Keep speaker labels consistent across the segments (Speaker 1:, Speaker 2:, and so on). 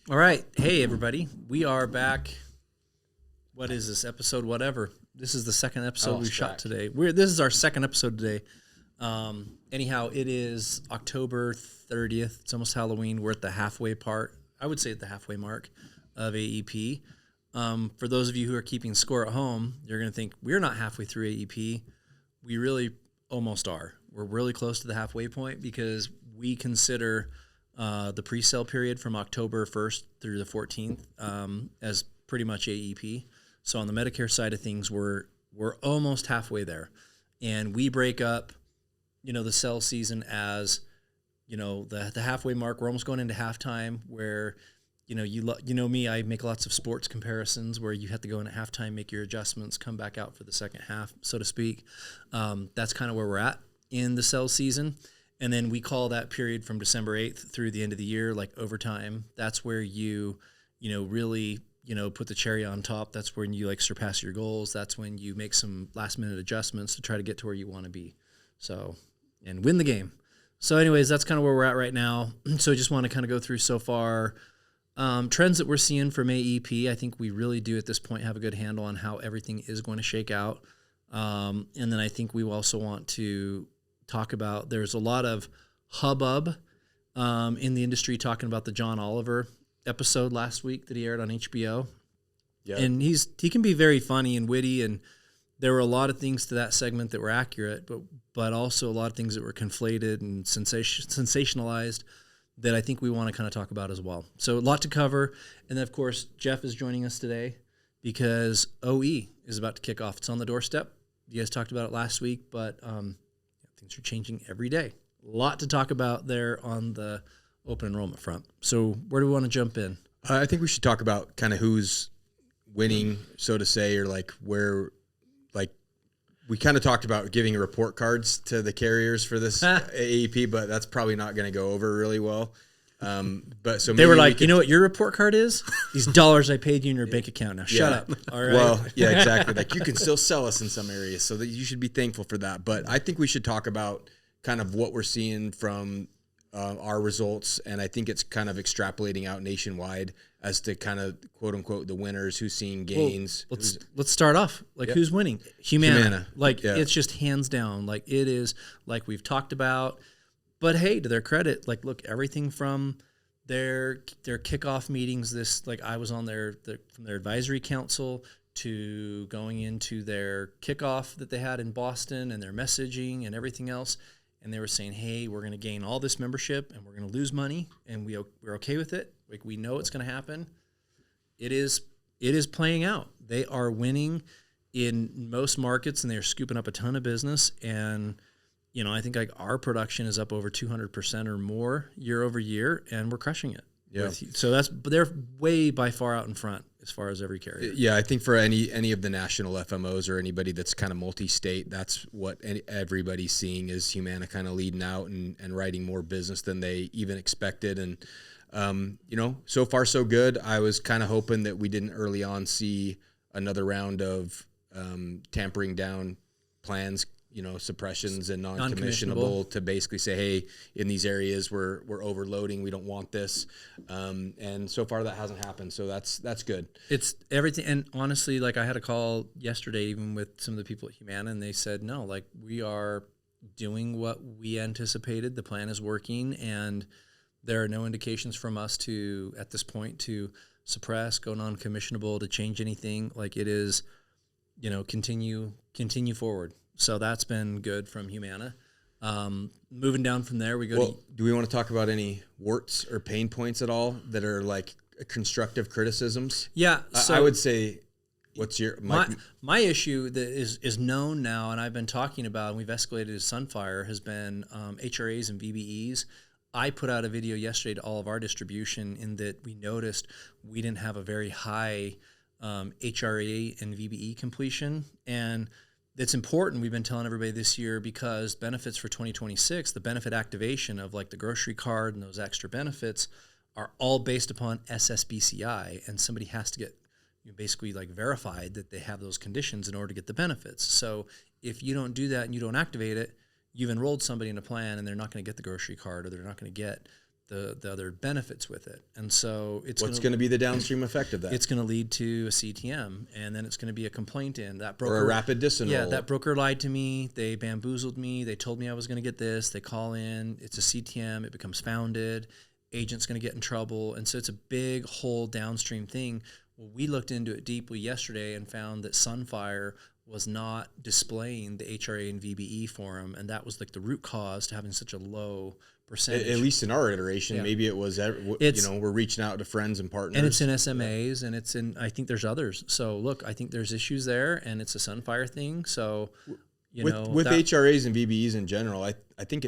Speaker 1: All right. Hey, everybody. We are back. What is this episode? Whatever. This is the second episode we've shot today. This is our second episode today. Anyhow, it is October 30th. It's almost Halloween. We're at the halfway part. I would say at the halfway mark of AEP. For those of you who are keeping score at home, you're going to think we're not halfway through AEP. We really almost are. We're really close to the halfway point because we consider the pre-sale period from October 1st through the 14th as pretty much AEP. So on the Medicare side of things, we're almost halfway there. And we break up, the sell season as, the halfway mark. We're almost going into halftime where, me, I make lots of sports comparisons where you have to go in at halftime, make your adjustments, come back out for the second half, so to speak. That's kind of where we're at in the sell season. And then we call that period from December 8th through the end of the year, like overtime. That's where you really, put the cherry on top. That's when you surpass your goals. That's when you make some last minute adjustments to try to get to where you want to be. So, and win the game. So anyways, that's kind of where we're at right now. So I just want to kind of go through so far trends that we're seeing from AEP. I think we really do at this point have a good handle on how everything is going to shake out. And then I think we also want to talk about, there's a lot of hubbub in the industry talking about the John Oliver episode last week that he aired on HBO. Yeah. And he can be very funny and witty, and there were a lot of things to that segment that were accurate, but also a lot of things that were conflated and sensationalized that I think we want to kind of talk about as well. So a lot to cover. And then, of course, Jeff is joining us today because OE is about to kick off. It's on the doorstep. You guys talked about it last week, but things are changing every day. A lot to talk about there on the open enrollment front. So where do we want to jump in?
Speaker 2: I think we should talk about kind of who's winning, so to say, or where, we kind of talked about giving report cards to the carriers for this AEP, but that's probably not going to go over really well. But so
Speaker 1: they were like, you know what your report card is? These dollars I paid you in your bank account. Now shut up. All right.
Speaker 2: Well, yeah, exactly. You can still sell us in some areas, so that you should be thankful for that. But I think we should talk about kind of what we're seeing from our results, and I think it's kind of extrapolating out nationwide as to kind of quote unquote the winners, who's seeing gains.
Speaker 1: Well, let's start off. Who's winning? Humana. It's just hands down. It is like we've talked about. But hey, to their credit, look, everything from their kickoff meetings, I was on from their advisory council to going into their kickoff that they had in Boston and their messaging and everything else. And they were saying, hey, we're going to gain all this membership and we're going to lose money and we're okay with it. We know it's going to happen. It is playing out. They are winning in most markets and they're scooping up a ton of business. And I think our production is up over 200% or more year over year, and we're crushing it.
Speaker 2: Yeah.
Speaker 1: So they're way by far out in front as far as every carrier.
Speaker 2: Yeah, I think for any of the national FMOs or anybody that's kind of multi-state, that's what everybody's seeing is Humana kind of leading out and writing more business than they even expected. And, so far so good. I was kind of hoping that we didn't early on see another round of tampering down plans, suppressions and non-commissionable to basically say, hey, in these areas we're overloading, we don't want this. And so far that hasn't happened. So that's good.
Speaker 1: It's everything. And honestly, I had a call yesterday, even with some of the people at Humana, and they said, no, we are doing what we anticipated. The plan is working, and there are no indications from us at this point, to suppress, go non-commissionable, to change anything. It is, continue forward. So that's been good from Humana. Moving down from there, we go
Speaker 2: do we want to talk about any warts or pain points at all that are constructive criticisms?
Speaker 1: Yeah. So
Speaker 2: I would say, what's your...
Speaker 1: My issue that is known now, and I've been talking about, and we've escalated as Sunfire, has been HRAs and VBEs. I put out a video yesterday to all of our distribution in that we noticed we didn't have a very high HRA and VBE completion. And it's important, we've been telling everybody this year, because benefits for 2026, the benefit activation of the grocery card and those extra benefits are all based upon SSBCI, and somebody has to get basically verified that they have those conditions in order to get the benefits. So if you don't do that and you don't activate it, you've enrolled somebody in a plan and they're not going to get the grocery card, or they're not going to get the other benefits with it. And so it's
Speaker 2: what's going to be the downstream effect of that?
Speaker 1: It's going to lead to a CTM, and then it's going to be a complaint in that broker.
Speaker 2: Or a rapid disenroll.
Speaker 1: Yeah, that broker lied to me. They bamboozled me. They told me I was going to get this. They call in. It's a CTM. It becomes founded. Agent's going to get in trouble. And so it's a big whole downstream thing. Well, we looked into it deeply yesterday and found that Sunfire was not displaying the HRA and VBE for them, and that was like the root cause to having such a low percentage.
Speaker 2: At least in our iteration, maybe it was, we're reaching out to friends and partners.
Speaker 1: And it's in SMAs, and it's in, I think there's others. So look, I think there's issues there, and it's a Sunfire thing. So,
Speaker 2: with HRAs and VBEs in general, I think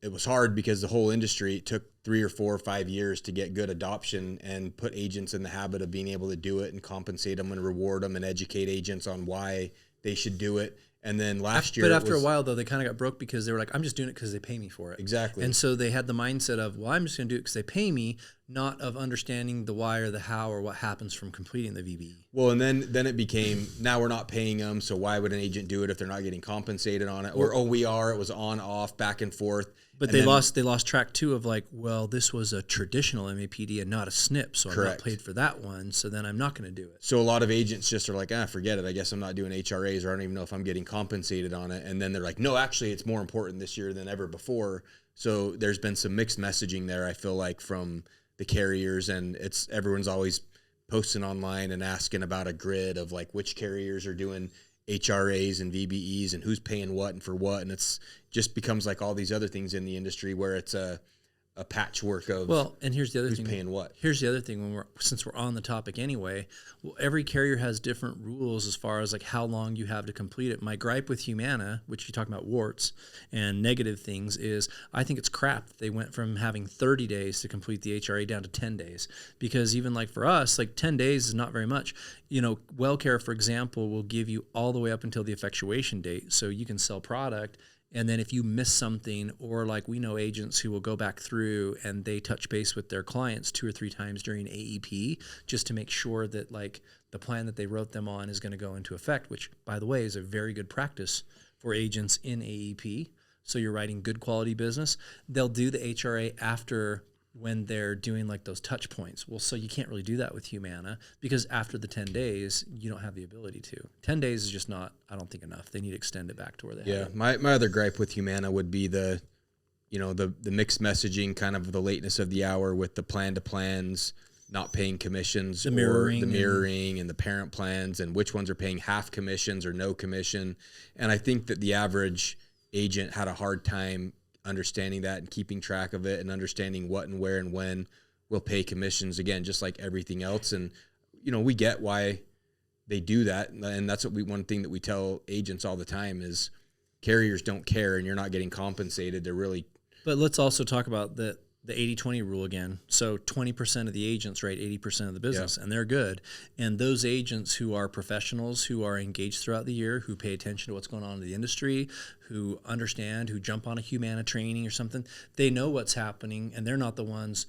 Speaker 2: it was hard because the whole industry took 3 or 4 or 5 years to get good adoption and put agents in the habit of being able to do it and compensate them and reward them and educate agents on why they should do it. And then last year,
Speaker 1: but after a while though, they kind of got broke because they were like, I'm just doing it because they pay me for it.
Speaker 2: Exactly.
Speaker 1: And so they had the mindset of, well, I'm just going to do it because they pay me, not of understanding the why or the how or what happens from completing the VBE.
Speaker 2: Well, and then it became, now we're not paying them, so why would an agent do it if they're not getting compensated on it? Or, we are, it was on, off, back and forth.
Speaker 1: But they lost track too of like, well, this was a traditional MAPD and not a SNP, so I'm not paid for that one, so then I'm not going to do it.
Speaker 2: So a lot of agents just are like, forget it. I guess I'm not doing HRAs, or I don't even know if I'm getting compensated on it. And then they're like, no, actually, it's more important this year than ever before. So there's been some mixed messaging there, I feel like, from the carriers, and everyone's always posting online and asking about a grid of like which carriers are doing HRAs and VBEs and who's paying what and for what, and it's just becomes like all these other things in the industry where it's a patchwork of
Speaker 1: and here's the other
Speaker 2: who's
Speaker 1: thing.
Speaker 2: paying what.
Speaker 1: Here's the other thing, since we're on the topic anyway, well, every carrier has different rules as far as like how long you have to complete it. My gripe with Humana, which you talk about warts and negative things, is I think it's crap that they went from having 30 days to complete the HRA down to 10 days. Because even like for us, like 10 days is not very much. WellCare, for example, will give you all the way up until the effectuation date, so you can sell product. And then if you miss something, or like we know agents who will go back through and they touch base with their clients 2 or 3 times during AEP just to make sure that like the plan that they wrote them on is going to go into effect, which by the way is a very good practice for agents in AEP. So you're writing good quality business. They'll do the HRA after when they're doing like those touch points. Well, so you can't really do that with Humana because after the 10 days, you don't have the ability to. 10 days is just not, I don't think, enough. They need to extend it back to where they have it.
Speaker 2: My other gripe with Humana would be the mixed messaging, kind of the lateness of the hour with the plan to plans, not paying commissions,
Speaker 1: the mirroring
Speaker 2: and the parent plans, and which ones are paying half commissions or no commission. And I think that the average agent had a hard time understanding that and keeping track of it and understanding what and where and when we'll pay commissions, again, just like everything else. And we get why they do that, and that's one thing that we tell agents all the time is carriers don't care, and you're not getting compensated. They're really.
Speaker 1: But let's also talk about the 80-20 rule again. So 20% of the agents write 80% of the business, and they're good. And those agents who are professionals, who are engaged throughout the year, who pay attention to what's going on in the industry, who understand, who jump on a Humana training or something, they know what's happening, and they're not the ones,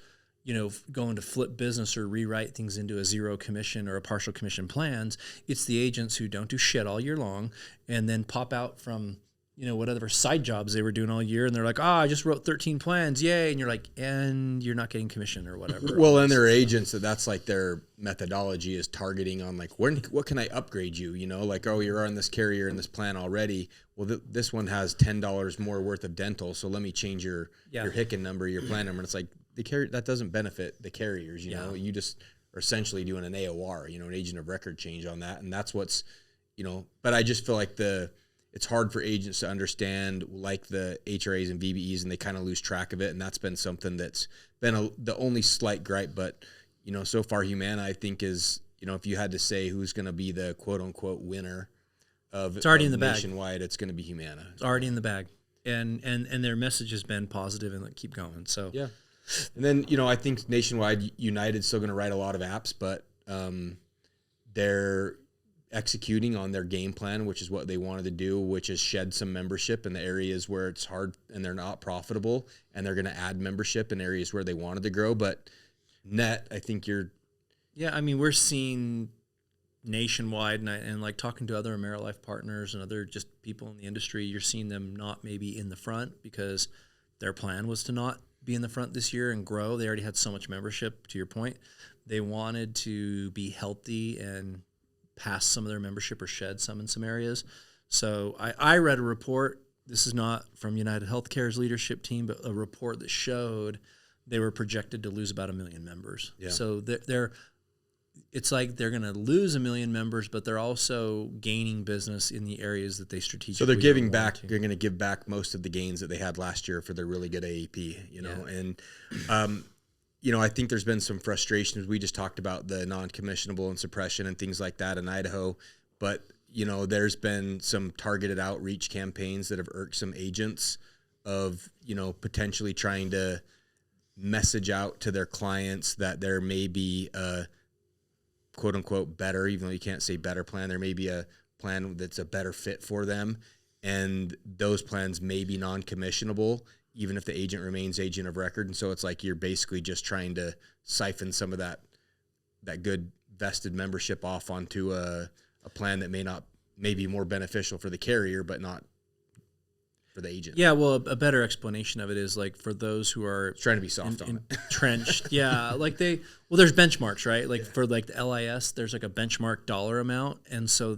Speaker 1: going to flip business or rewrite things into a zero commission or a partial commission plans. It's the agents who don't do shit all year long and then pop out from whatever side jobs they were doing all year. And they're like, I just wrote 13 plans. Yay. And you're like, and you're not getting commission or whatever.
Speaker 2: Well, and there are agents that's like their methodology is targeting on like, what can I upgrade you? Like, you're on this carrier in this plan already. Well, this one has $10 more worth of dental. So let me change your HICN number, your plan number. And it's like the carrier, that doesn't benefit the carriers. You just are essentially doing an AOR, an agent of record change on that. And that's what's, but I just feel like it's hard for agents to understand, like the HRAs and VBEs, and they kind of lose track of it. And that's been something that's been the only slight gripe. But, so far Humana, I think, is, if you had to say who's going to be the quote unquote winner of
Speaker 1: it's already in the
Speaker 2: nationwide, it's going to be Humana.
Speaker 1: It's already in the bag. And their message has been positive and keep going. So,
Speaker 2: yeah. And then, I think nationwide, United's still going to write a lot of apps, but they're executing on their game plan, which is what they wanted to do, which is shed some membership in the areas where it's hard and they're not profitable, and they're going to add membership in areas where they wanted to grow. But net, I think
Speaker 1: we're seeing nationwide, and like talking to other AmeriLife partners and other just people in the industry, you're seeing them not maybe in the front because their plan was to not be in the front this year and grow. They already had so much membership, to your point. They wanted to be healthy and pass some of their membership or shed some in some areas. So I read a report. This is not from United Healthcare's leadership team, but a report that showed they were projected to lose about 1 million members. Yeah. So it's like they're going to lose 1 million members, but they're also gaining business in the areas that they strategically.
Speaker 2: So they're giving back. They're going to give back most of the gains that they had last year for their really good AEP. And I think there's been some frustrations. We just talked about the non-commissionable and suppression and things like that in Idaho, but there's been some targeted outreach campaigns that have irked some agents of potentially trying to message out to their clients that there may be a quote unquote better, even though you can't say better plan, there may be a plan that's a better fit for them. And those plans may be non-commissionable, even if the agent remains agent of record. And so it's like you're basically just trying to siphon some of that good vested membership off onto a plan that may be more beneficial for the carrier, but not for the agent.
Speaker 1: Yeah, well, a better explanation of it is like for those who are
Speaker 2: trying to be soft on it.
Speaker 1: Entrenched. Yeah, like there's benchmarks, right? Like for like the LIS, there's like a benchmark dollar amount. And so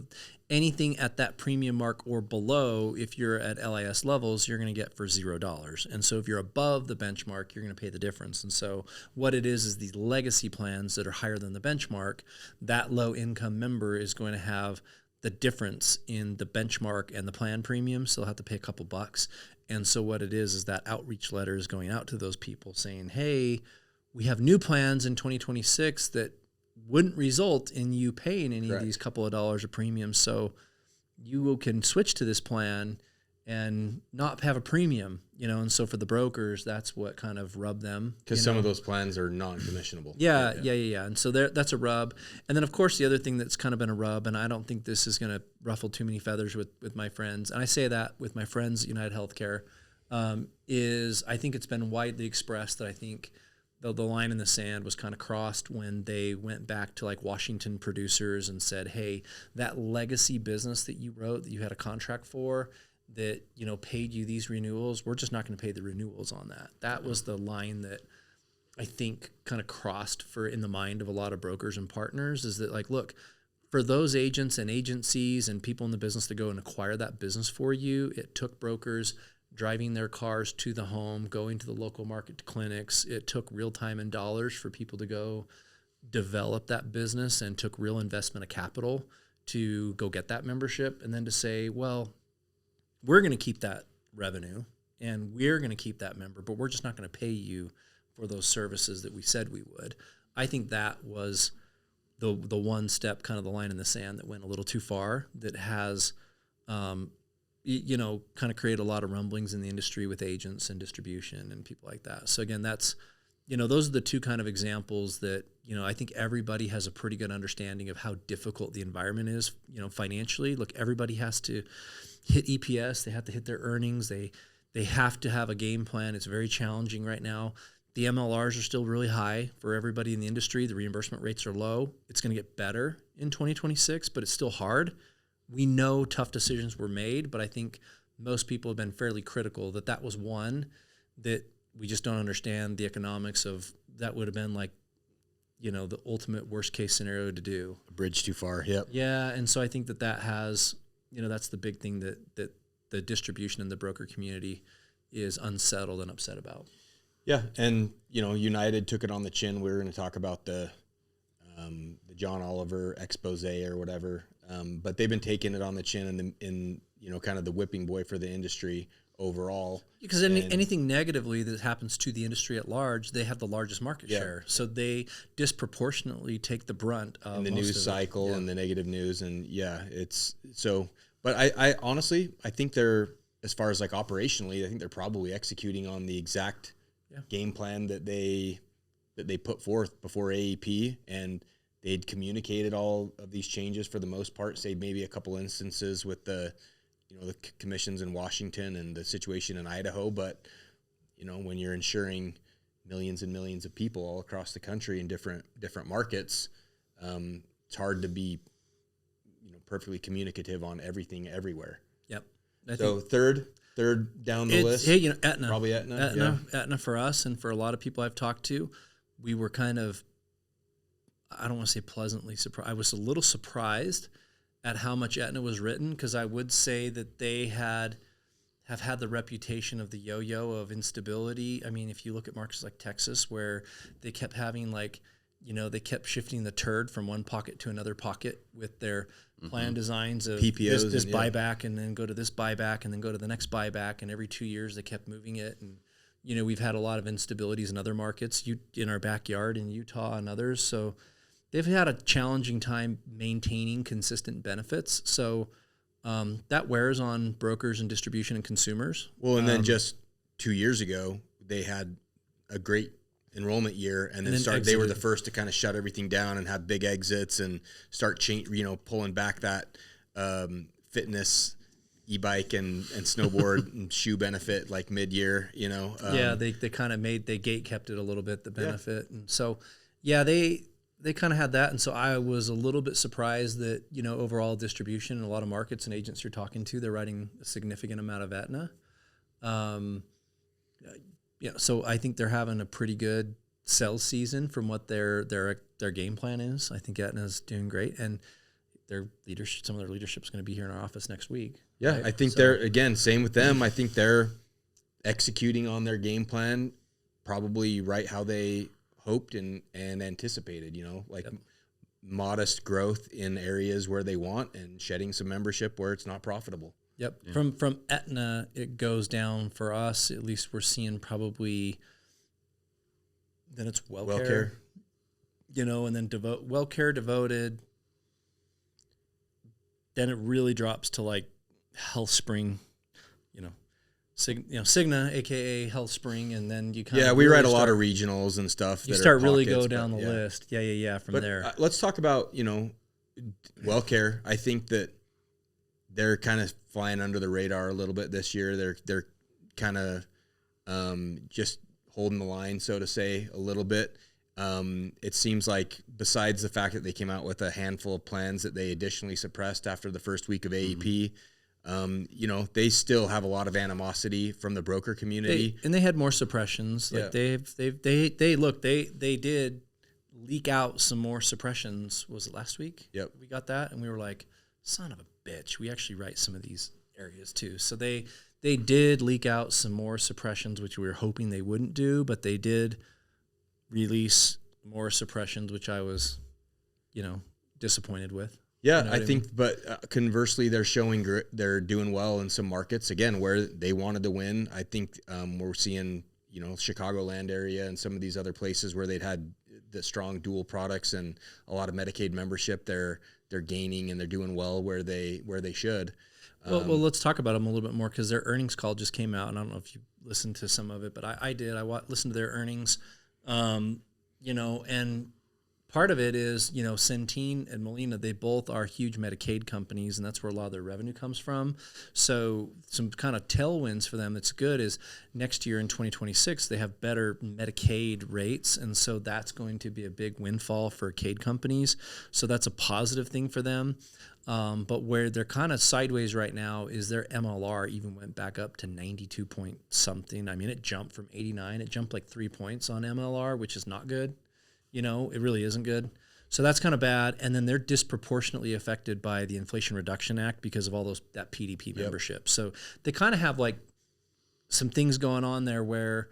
Speaker 1: anything at that premium mark or below, if you're at LIS levels, you're going to get for $0. And so if you're above the benchmark, you're going to pay the difference. And so what it is these legacy plans that are higher than the benchmark, that low income member is going to have the difference in the benchmark and the plan premium, so they'll have to pay a couple bucks. And so what it is that outreach letter is going out to those people saying, hey, we have new plans in 2026 that wouldn't result in you paying any of these couple of dollars of premium. So you can switch to this plan and not have a premium, and so for the brokers, that's what kind of rubbed them.
Speaker 2: Because some of those plans are non-commissionable.
Speaker 1: Yeah. And so that's a rub. And then, of course, the other thing that's kind of been a rub, and I don't think this is going to ruffle too many feathers with my friends, and I say that with my friends at United Healthcare, is I think it's been widely expressed that I think the line in the sand was kind of crossed when they went back to like Washington producers and said, hey, that legacy business that you wrote, that you had a contract for, that paid you these renewals, we're just not going to pay the renewals on that. That was the line that I think kind of crossed in the mind of a lot of brokers and partners, is that like, look, for those agents and agencies and people in the business to go and acquire that business for you, it took brokers driving their cars to the home, going to the local market clinics. It took real time and dollars for people to go develop that business, and took real investment of capital to go get that membership. And then to say, well, we're going to keep that revenue and we're going to keep that member, but we're just not going to pay you for those services that we said we would. I think that was the one step, kind of the line in the sand that went a little too far, that has, kind of created a lot of rumblings in the industry with agents and distribution and people like that. So again, that's, those are the two kind of examples that, I think everybody has a pretty good understanding of how difficult the environment is, financially. Look, everybody has to hit EPS. They have to hit their earnings. They have to have a game plan. It's very challenging right now. The MLRs are still really high for everybody in the industry. The reimbursement rates are low. It's going to get better in 2026, but it's still hard. We know tough decisions were made, but I think most people have been fairly critical that was one that we just don't understand the economics of. That would have been like, the ultimate worst case scenario to do.
Speaker 2: A bridge too far. Yep.
Speaker 1: Yeah. And so I think that has, that's the big thing that the distribution in the broker community is unsettled and upset about.
Speaker 2: Yeah. And, United took it on the chin. We were going to talk about the John Oliver expose or whatever. But they've been taking it on the chin in kind of the whipping boy for the industry overall.
Speaker 1: Because anything negatively that happens to the industry at large, they have the largest market share. So they disproportionately take the brunt of
Speaker 2: the news cycle and the negative news. And it's so, but I honestly, I think they're, as far as like operationally, I think they're probably executing on the exact game plan that they put forth before AEP, and they'd communicated all of these changes for the most part, save maybe a couple instances with the commissions in Washington and the situation in Idaho. But, when you're insuring millions and millions of people all across the country in different markets, it's hard to be, perfectly communicative on everything everywhere.
Speaker 1: Yep.
Speaker 2: So third, third down the list.
Speaker 1: Hey, Aetna.
Speaker 2: Probably Aetna.
Speaker 1: Aetna for us and for a lot of people I've talked to, we were kind of, I don't want to say pleasantly surprised. I was a little surprised at how much Aetna was written, because I would say that they have had the reputation of the yo-yo of instability. I mean, if you look at markets like Texas, where they kept having they kept shifting the turd from one pocket to another pocket with their plan designs of
Speaker 2: PPOs
Speaker 1: this buyback, and then go to this buyback, and then go to the next buyback, and every 2 years they kept moving it. And we've had a lot of instabilities in other markets, in our backyard in Utah and others. So they've had a challenging time maintaining consistent benefits. So that wears on brokers and distribution and consumers.
Speaker 2: Well, and then just 2 years ago, they had a great enrollment year, and then they were the first to kind of shut everything down and have big exits and start pulling back that fitness e-bike and snowboard and shoe benefit like mid-year.
Speaker 1: They kind of they gate kept it a little bit, the benefit. And so they kind of had that. And so I was a little bit surprised that overall distribution in a lot of markets and agents you're talking to, they're writing a significant amount of Aetna. So I think they're having a pretty good sales season from what their game plan is. I think Aetna's doing great, and their leadership, some of their leadership is going to be here in our office next week.
Speaker 2: Yeah, right? I think they're, again, same with them. I think they're executing on their game plan probably right how they hoped and anticipated, modest growth in areas where they want and shedding some membership where it's not profitable.
Speaker 1: Yep. Yeah. From Aetna, it goes down for us. At least we're seeing probably. Then it's WellCare. And then WellCare devoted. Then it really drops to like HealthSpring, Cigna, aka HealthSpring, and then you kind of
Speaker 2: we write a lot of regionals and stuff.
Speaker 1: You start really go down the list. From there.
Speaker 2: Let's talk about WellCare. I think that they're kind of flying under the radar a little bit this year. They're kind of just holding the line, so to say, a little bit. It seems like besides the fact that they came out with a handful of plans that they additionally suppressed after the first week of AEP, they still have a lot of animosity from the broker community.
Speaker 1: They had more suppressions. Like they did leak out some more suppressions. Was it last week?
Speaker 2: Yep.
Speaker 1: We got that, and we were like, son of a bitch, we actually write some of these areas too. So they did leak out some more suppressions, which we were hoping they wouldn't do, but they did release more suppressions, which I was, disappointed with.
Speaker 2: Yeah, I think, but conversely, they're showing they're doing well in some markets, again, where they wanted to win. I think we're seeing, Chicagoland area and some of these other places where they'd had the strong dual products and a lot of Medicaid membership. They're gaining and they're doing well where they should.
Speaker 1: Well, let's talk about them a little bit more, because their earnings call just came out, and I don't know if you listened to some of it, but I did. I listened to their earnings, and part of it is, Centene and Molina, they both are huge Medicaid companies, and that's where a lot of their revenue comes from. So some kind of tailwinds for them that's good is next year in 2026, they have better Medicaid rates, and so that's going to be a big windfall for CAID companies. So that's a positive thing for them. But where they're kind of sideways right now is their MLR even went back up to 92 point something. I mean, it jumped from 89. It jumped like 3 points on MLR, which is not good. It really isn't good. So that's kind of bad. And then they're disproportionately affected by the Inflation Reduction Act because of all that PDP membership. So they kind of have like some things going on there where,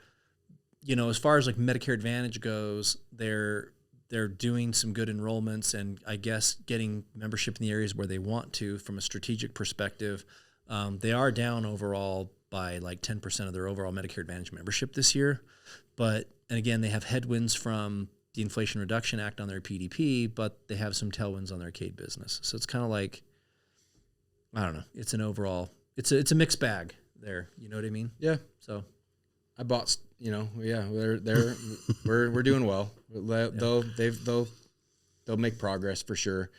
Speaker 1: as far as like Medicare Advantage goes, they're doing some good enrollments and I guess getting membership in the areas where they want to from a strategic perspective. They are down overall by like 10% of their overall Medicare Advantage membership this year. And again, they have headwinds from the Inflation Reduction Act on their PDP, but they have some tailwinds on their CAID business. So it's kind of like, I don't know. It's an overall, it's a mixed bag there. You know what I mean?
Speaker 2: Yeah.
Speaker 1: So
Speaker 2: I bought, we're doing well. They'll make progress for sure.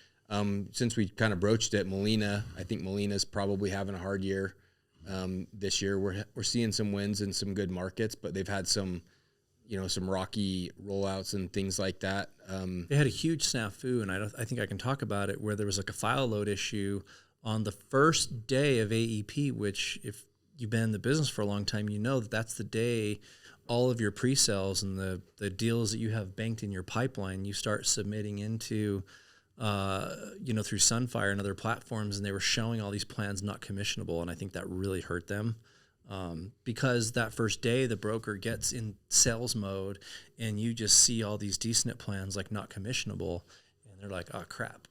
Speaker 2: Since we kind of broached it, Molina, I think Molina's probably having a hard year this year. We're seeing some wins in some good markets, but they've had some rocky rollouts and ththings like that.
Speaker 1: They had a huge snafu, and I think I can talk about it, where there was like a file load issue on the first day of AEP, which if you've been in the business for a long time, you know that that's the day all of your pre-sales and the deals that you have banked in your pipeline, you start submitting into, through Sunfire and other platforms, and they were showing all these plans not commissionable. And I think that really hurt them. Because that first day the broker gets in sales mode and you just see all these D-SNP plans like not commissionable, and they're like, oh crap,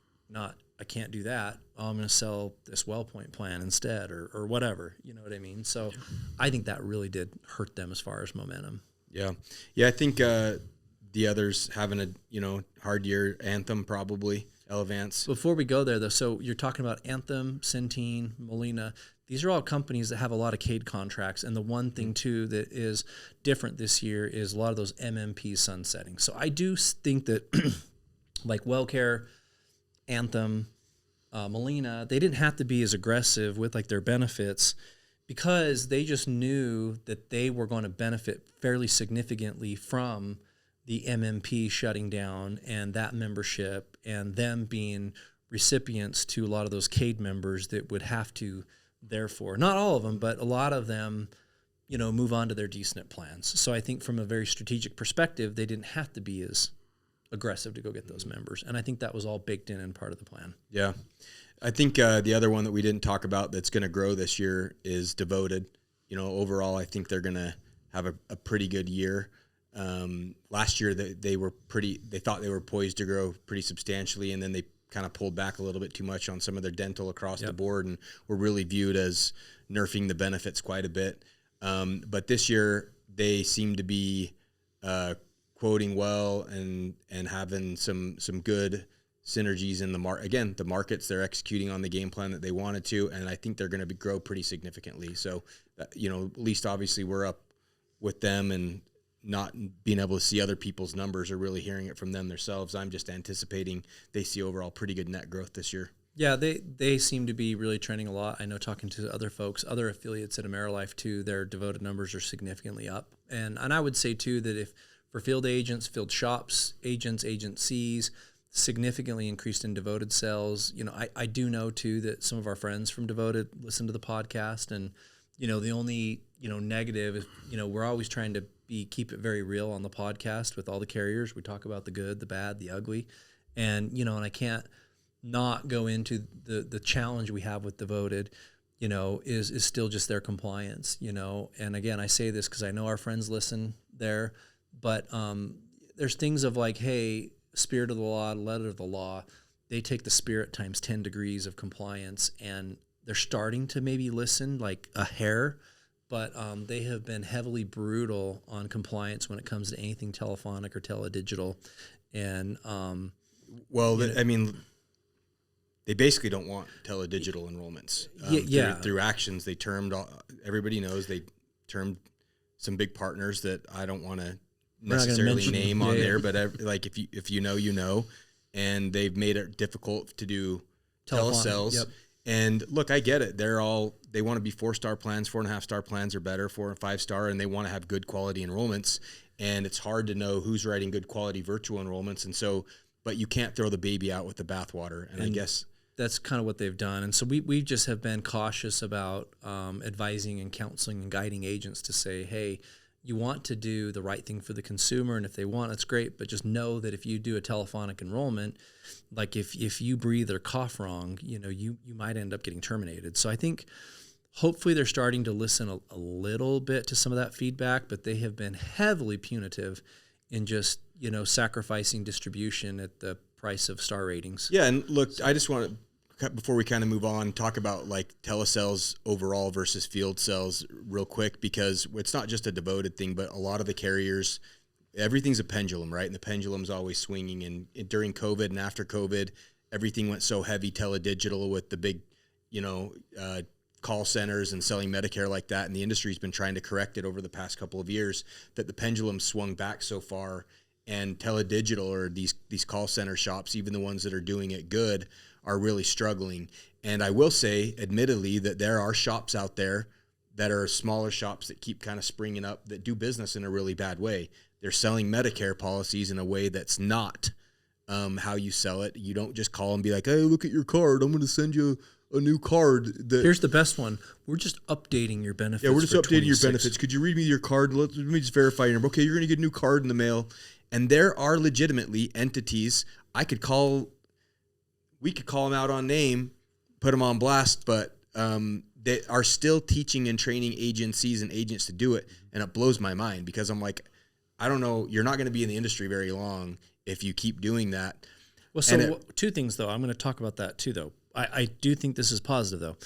Speaker 1: I can't do that. Oh, I'm going to sell this WellPoint plan instead or whatever. You know what I mean? So I think that really did hurt them as far as momentum.
Speaker 2: Yeah. Yeah. I think the others having a, hard year, Anthem probably, Elevance.
Speaker 1: Before we go there though, so you're talking about Anthem, Centene, Molina. These are all companies that have a lot of CAID contracts. And the one thing too that is different this year is a lot of those MMPs sunsetting. So I do think that like WellCare, Anthem, Molina, they didn't have to be as aggressive with like their benefits because they just knew that they were going to benefit fairly significantly from the MMP shutting down and that membership and them being recipients to a lot of those CAID members that would have to, therefore, not all of them, but a lot of them, move on to their D-SNP plans. So I think from a very strategic perspective, they didn't have to be as aggressive to go get those members. And I think that was all baked in and part of the plan.
Speaker 2: Yeah. I think the other one that we didn't talk about that's going to grow this year is Devoted. Overall, I think they're going to have a pretty good year. Last year they thought they were poised to grow pretty substantially, and then they kind of pulled back a little bit too much on some of their dental across the board and were really viewed as nerfing the benefits quite a bit. But this year they seem to be quoting well and having some good synergies in the markets. They're executing on the game plan that they wanted to, and I think they're going to grow pretty significantly. So, at least obviously we're up with them and not being able to see other people's numbers or really hearing it from them themselves. I'm just anticipating they see overall pretty good net growth this year.
Speaker 1: Yeah, they seem to be really trending a lot. I know talking to other folks, other affiliates at AmeriLife too, their Devoted numbers are significantly up. And I would say too that if for field agents, field shops, agents, agencies, significantly increased in Devoted sales. I do know too that some of our friends from Devoted listen to the podcast, and the only negative is we're always trying to keep it very real on the podcast with all the carriers. We talk about the good, the bad, the ugly, and and I can't not go into the challenge we have with Devoted. Is still just their compliance. And again, I say this because I know our friends listen there, but there's things of like, hey, spirit of the law, letter of the law. They take the spirit times 10 degrees of compliance, and they're starting to maybe listen like a hair, but they have been heavily brutal on compliance when it comes to anything telephonic or teledigital. And
Speaker 2: they basically don't want teledigital enrollments. Through actions, they termed. Everybody knows they termed some big partners that I don't want to necessarily name on there, but like if you know, and they've made it difficult to do telesales. Yep. And look, I get it. They want to be 4-star plans, 4.5-star plans or better, 4 and 5-star, and they want to have good quality enrollments. And it's hard to know who's writing good quality virtual enrollments. And so, but you can't throw the baby out with the bathwater. And I guess
Speaker 1: that's kind of what they've done. And so we just have been cautious about advising and counseling and guiding agents to say, hey, you want to do the right thing for the consumer, and if they want, it's great, but just know that if you do a telephonic enrollment, like if you breathe or cough wrong, you might end up getting terminated. So I think hopefully they're starting to listen a little bit to some of that feedback, but they have been heavily punitive in just, sacrificing distribution at the price of star ratings.
Speaker 2: Yeah, and look, I just want to, before we kind of move on, talk about like telesales overall versus field sales real quick, because it's not just a Devoted thing, but a lot of the carriers, everything's a pendulum, right? And the pendulum's always swinging. And during COVID and after COVID, everything went so heavy teledigital with the big, call centers and selling Medicare like that. And the industry's been trying to correct it over the past couple of years, that the pendulum swung back so far, and teledigital, or these call center shops, even the ones that are doing it good, are really struggling. And I will say, admittedly, that there are shops out there that are smaller shops that keep kind of springing up that do business in a really bad way. They're selling Medicare policies in a way that's not how you sell it. You don't just call and be like, hey, look at your card. I'm going to send you a new card.
Speaker 1: Here's the best one. We're just updating your benefits.
Speaker 2: Yeah, we're just updating your benefits. Could you read me your card? Let me just verify your number. Okay, you're going to get a new card in the mail. And there are legitimately entities. We could call them out on name, put them on blast, but they are still teaching and training agencies and agents to do it. And it blows my mind because I'm like, I don't know, you're not going to be in the industry very long if you keep doing that.
Speaker 1: Well, so two things, though. I'm going to talk about that, too, though. I do think this is positive,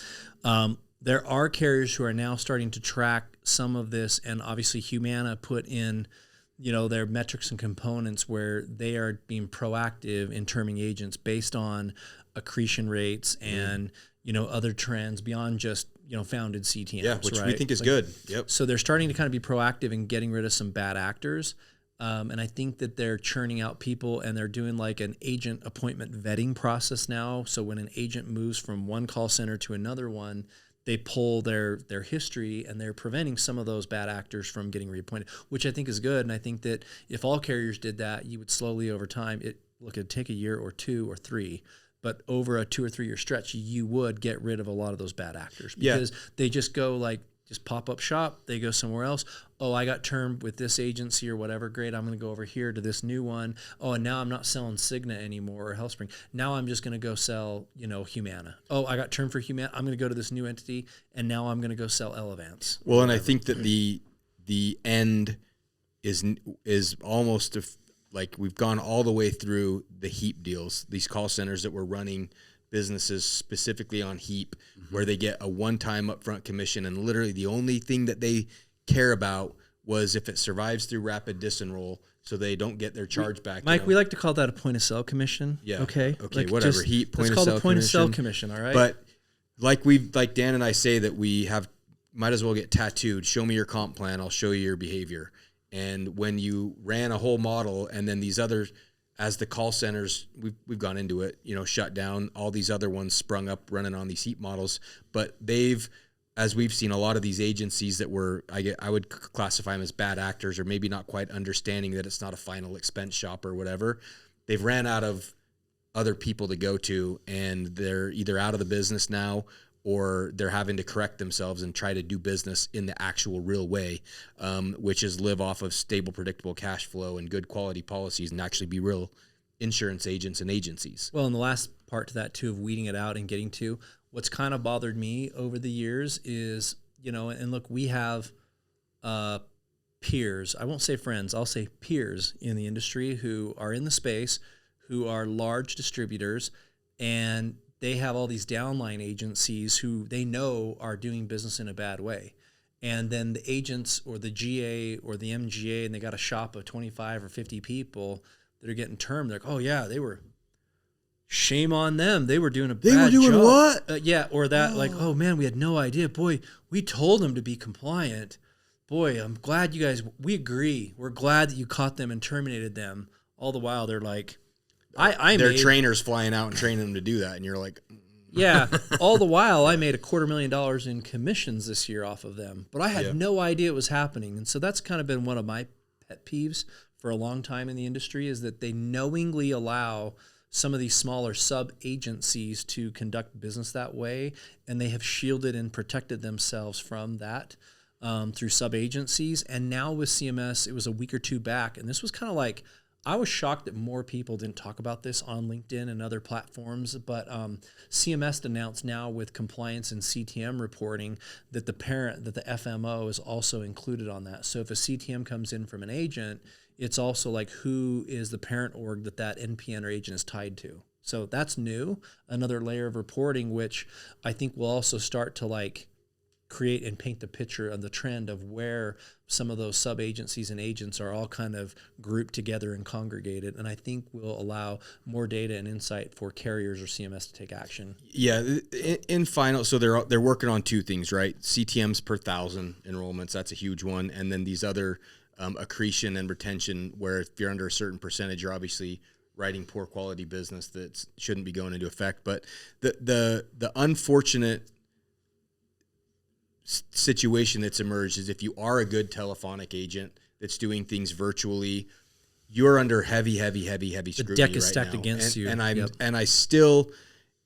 Speaker 1: though. There are carriers who are now starting to track some of this, and obviously Humana put in, their metrics and components where they are being proactive in terming agents based on accretion rates and, other trends beyond just, founded CTMs.
Speaker 2: Yeah, which
Speaker 1: right?
Speaker 2: we think is good. Yep.
Speaker 1: So they're starting to kind of be proactive in getting rid of some bad actors. And I think that they're churning out people and they're doing like an agent appointment vetting process now. So when an agent moves from one call center to another one, they pull their history and they're preventing some of those bad actors from getting reappointed, which I think is good. And I think that if all carriers did that, you would slowly over time, it'd take a year or 2 or 3, but over a 2 or 3 year stretch, you would get rid of a lot of those bad actors because they just go like, just pop up shop. They go somewhere else. Oh, I got termed with this agency or whatever. Great. I'm going to go over here to this new one. Oh, and now I'm not selling Cigna anymore or HealthSpring. Now I'm just going to go sell, Humana. Oh, I got termed for Humana. I'm going to go to this new entity, and now I'm going to go sell Elevance.
Speaker 2: Well, and I think that the end is almost like we've gone all the way through the HEAP deals, these call centers that were running businesses specifically on HEAP, where they get a one-time upfront commission, and literally the only thing that they care about was if it survives through rapid disenroll, so they don't get their charge back.
Speaker 1: Mike, we like to call that a point-of-sale commission.
Speaker 2: Yeah.
Speaker 1: Okay,
Speaker 2: whatever. HEAP, point-of-sale commission.
Speaker 1: Let's call it point-of-sale commission, all right?
Speaker 2: But like Dan and I say that we might as well get tattooed. Show me your comp plan. I'll show you your behavior. And when you ran a whole model and then these others, as the call centers, we've gone into it, Shutdown, all these other ones sprung up running on these HEAP models, but as we've seen, a lot of these agencies that I would classify them as bad actors or maybe not quite understanding that it's not a final expense shop or whatever. They've ran out of other people to go to, and they're either out of the business now or they're having to correct themselves and try to do business in the actual real way, which is live off of stable, predictable cash flow and good quality policies and actually be real insurance agents and agencies.
Speaker 1: Well, and the last part to that, too, of weeding it out and getting to what's kind of bothered me over the years is, and look, we have peers. I won't say friends. I'll say peers in the industry who are in the space, who are large distributors, and they have all these downline agencies who they know are doing business in a bad way. And then the agents or the GA or the MGA, and they got a shop of 25 or 50 people that are getting termed. They're like, oh, yeah, shame on them. They were doing a bad job.
Speaker 2: They were doing what?
Speaker 1: Yeah, or that oh, man, we had no idea. Boy, we told them to be compliant. Boy, I'm glad you guys, we agree. We're glad that you caught them and terminated them. All the while, they're like,
Speaker 2: their trainers flying out and training them to do that, and you're like,
Speaker 1: yeah. All the while, I made $250,000 in commissions this year off of them, but I had no idea it was happening, and so that's kind of been one of my pet peeves for a long time in the industry is that they knowingly allow some of these smaller sub-agencies to conduct business that way, and they have shielded and protected themselves from that through sub-agencies. And now with CMS, it was a week or two back, and this was kind of like, I was shocked that more people didn't talk about this on LinkedIn and other platforms, but CMS announced now with compliance and CTM reporting that the FMO is also included on that. So if a CTM comes in from an agent, it's also like who is the parent org that NPN or agent is tied to. So that's new, another layer of reporting, which I think will also start to create and paint the picture of the trend of where some of those sub-agencies and agents are all kind of grouped together and congregated. And I think will allow more data and insight for carriers or CMS to take action.
Speaker 2: Yeah. In final, so they're working on two things, right? CTMs per 1,000 enrollments. That's a huge one. And then these other accretion and retention, where if you're under a certain percentage, you're obviously writing poor quality business that shouldn't be going into effect. But the unfortunate situation that's emerged is if you are a good telephonic agent that's doing things virtually, you're under heavy scrutiny.
Speaker 1: The deck is
Speaker 2: right
Speaker 1: stacked
Speaker 2: now.
Speaker 1: against you.
Speaker 2: And I still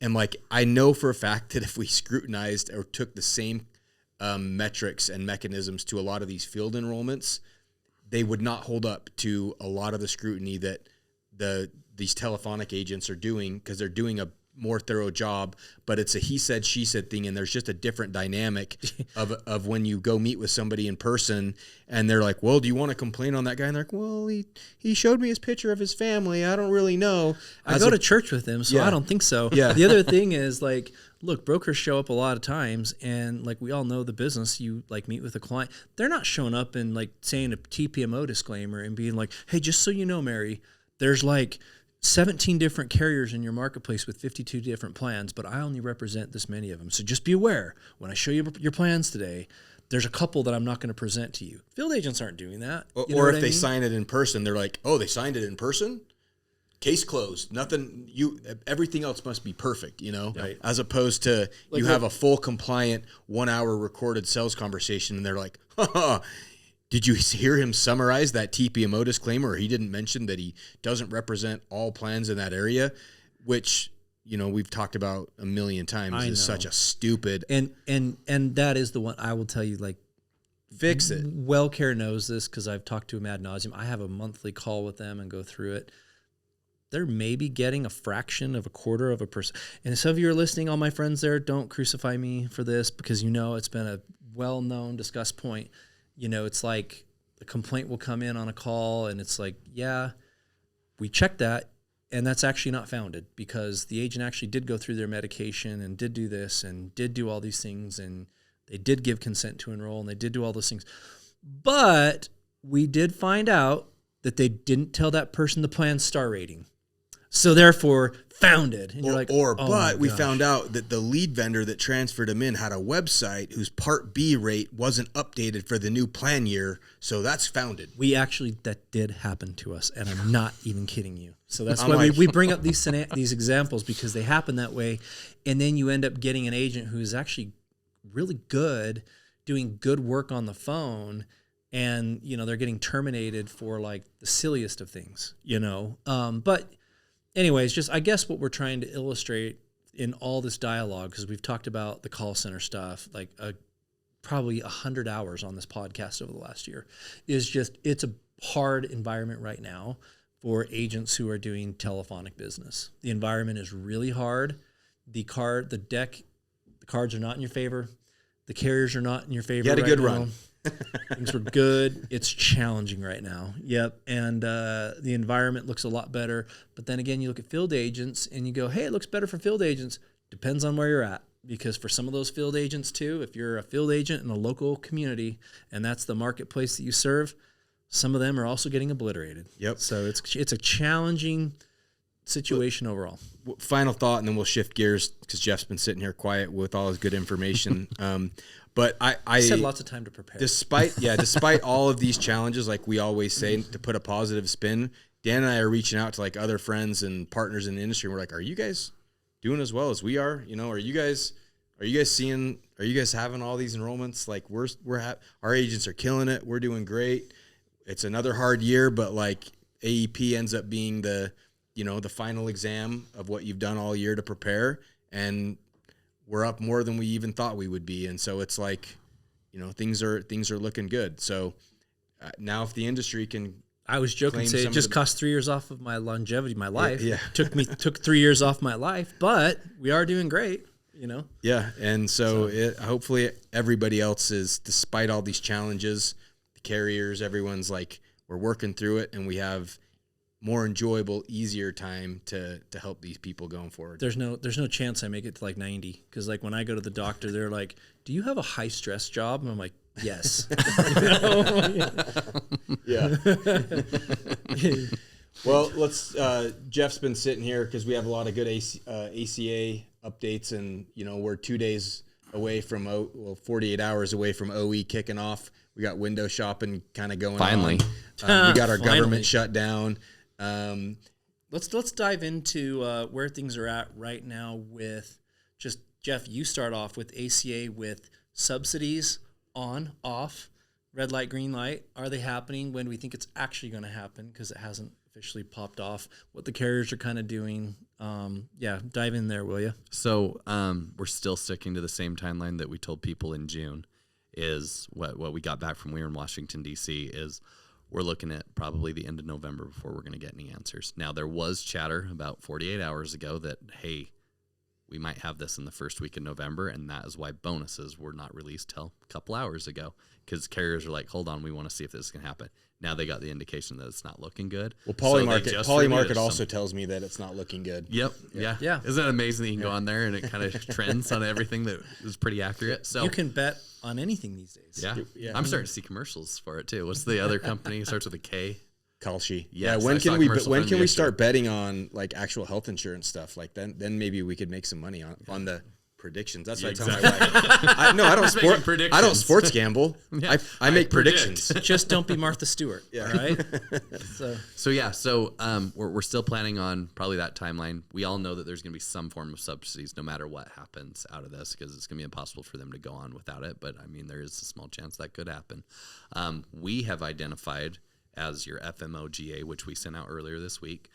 Speaker 2: am like, I know for a fact that if we scrutinized or took the same metrics and mechanisms to a lot of these field enrollments, they would not hold up to a lot of the scrutiny that these telephonic agents are doing, because they're doing a more thorough job, but it's a he said, she said thing. And there's just a different dynamic of when you go meet with somebody in person and they're like, well, do you want to complain on that guy? And they're like, well, he showed me his picture of his family. I don't really know.
Speaker 1: I go to church with him, so I don't think so.
Speaker 2: Yeah.
Speaker 1: The other thing is, like, look, brokers show up a lot of times, and like we all know the business, you like meet with a client. They're not showing up and like saying a TPMO disclaimer and being like, hey, just so you know, Mary, there's like 17 different carriers in your marketplace with 52 different plans, but I only represent this many of them. So just be aware, when I show you your plans today, there's a couple that I'm not going to present to you. Field agents aren't doing that.
Speaker 2: Or if they sign it in person, they're like, oh, they signed it in person? Case closed. Nothing, everything else must be perfect,
Speaker 1: Right.
Speaker 2: As opposed to like, you have a full compliant 1 hour recorded sales conversation and they're like, did you hear him summarize that TPMO disclaimer? Or he didn't mention that he doesn't represent all plans in that area, which, we've talked about a million times is such a stupid.
Speaker 1: And that is the one I will tell you, like,
Speaker 2: fix it.
Speaker 1: WellCare knows this because I've talked to him ad nauseum. I have a monthly call with them and go through it. They're maybe getting a fraction of a quarter of a percent. And some of you are listening, all my friends there, don't crucify me for this, because it's been a well-known discussed point. It's like the complaint will come in on a call and it's like, yeah, we checked that, and that's actually not founded, because the agent actually did go through their medication and did do this and did do all these things, and they did give consent to enroll and they did do all those things. But we did find out that they didn't tell that person the plan's star rating. So therefore, founded. And you're like,
Speaker 2: but we found out that the lead vendor that transferred him in had a website whose Part B rate wasn't updated for the new plan year, so that's founded.
Speaker 1: That did happen to us, and I'm not even kidding you. So that's why we bring up these examples, because they happen that way, and then you end up getting an agent who's actually really good, doing good work on the phone, and they're getting terminated for like the silliest of things, but anyways, just I guess what we're trying to illustrate in all this dialogue, because we've talked about the call center stuff, like probably 100 hours on this podcast over the last year, is just it's a hard environment right now for agents who are doing telephonic business. The environment is really hard. The cards are not in your favor. The carriers are not in your favor.
Speaker 2: You had a good run.
Speaker 1: Things were good. It's challenging right now. Yep. And the environment looks a lot better. But then again, you look at field agents and you go, hey, it looks better for field agents. Depends on where you're at. Because for some of those field agents too, if you're a field agent in a local community and that's the marketplace that you serve, some of them are also getting obliterated.
Speaker 2: Yep.
Speaker 1: So it's a challenging situation overall.
Speaker 2: Final thought, and then we'll shift gears because Jeff's been sitting here quiet with all his good information. But I
Speaker 1: had lots of time to prepare.
Speaker 2: Despite all of these challenges, like we always say, to put a positive spin, Dan and I are reaching out to like other friends and partners in the industry. And we're like, are you guys doing as well as we are? Are you guys having all these enrollments? Like our agents are killing it. We're doing great. It's another hard year, but like AEP ends up being the final exam of what you've done all year to prepare, and we're up more than we even thought we would be. And so it's like, things are looking good. So now if the industry can,
Speaker 1: I was joking, say it just cost 3 years off of my longevity, my life.
Speaker 2: Yeah.
Speaker 1: Took 3 years off my life, but we are doing great,
Speaker 2: Yeah. And so hopefully everybody else is, despite all these challenges, the carriers, everyone's like, we're working through it, and we have more enjoyable, easier time to help these people going forward.
Speaker 1: There's no chance I make it to like 90, because like when I go to the doctor, they're like, do you have a high stress job? And I'm like, yes.
Speaker 2: Yeah. Well, let's Jeff's been sitting here because we have a lot of good ACA updates, and we're 2 days away from 48 hours away from OE kicking off. We got window shopping kind of going
Speaker 3: finally
Speaker 2: on. We got our government shutdown.
Speaker 1: Let's dive into where things are at right now with just Jeff. You start off with ACA with subsidies on, off, red light, green light. Are they happening? When do we think it's actually going to happen? Because it hasn't officially popped off. What the carriers are kind of doing. Dive in there, will you?
Speaker 3: So we're still sticking to the same timeline that we told people in June. Is what we got back from we were in Washington, D.C. is we're looking at probably the end of November before we're going to get any answers. Now, there was chatter about 48 hours ago that, hey, we might have this in the first week of November, and that is why bonuses were not released till a couple hours ago, because carriers are like, hold on, we want to see if this can happen. Now they got the indication that it's not looking good.
Speaker 2: Well, Polymarket also tells me that it's not looking good.
Speaker 3: Yep. Yeah. Isn't it amazing that you can go on there and it kind of trends on everything that is pretty accurate? So
Speaker 1: you can bet on anything these days.
Speaker 3: Yeah. I'm starting to see commercials for it too. What's the other company? It starts with a K.
Speaker 2: Kalshi.
Speaker 3: Yes,
Speaker 2: when can we start betting on like actual health insurance stuff? Like then maybe we could make some money on the predictions. That's what I tell my wife. I don't sports gamble. Yeah. I make predictions.
Speaker 1: Just don't be Martha Stewart.
Speaker 2: Yeah.
Speaker 1: All right.
Speaker 3: So we're still planning on probably that timeline. We all know that there's going to be some form of subsidies no matter what happens out of this, because it's going to be impossible for them to go on without it. But I mean, there is a small chance that could happen. We have identified as your FMOGA, which we sent out earlier this week,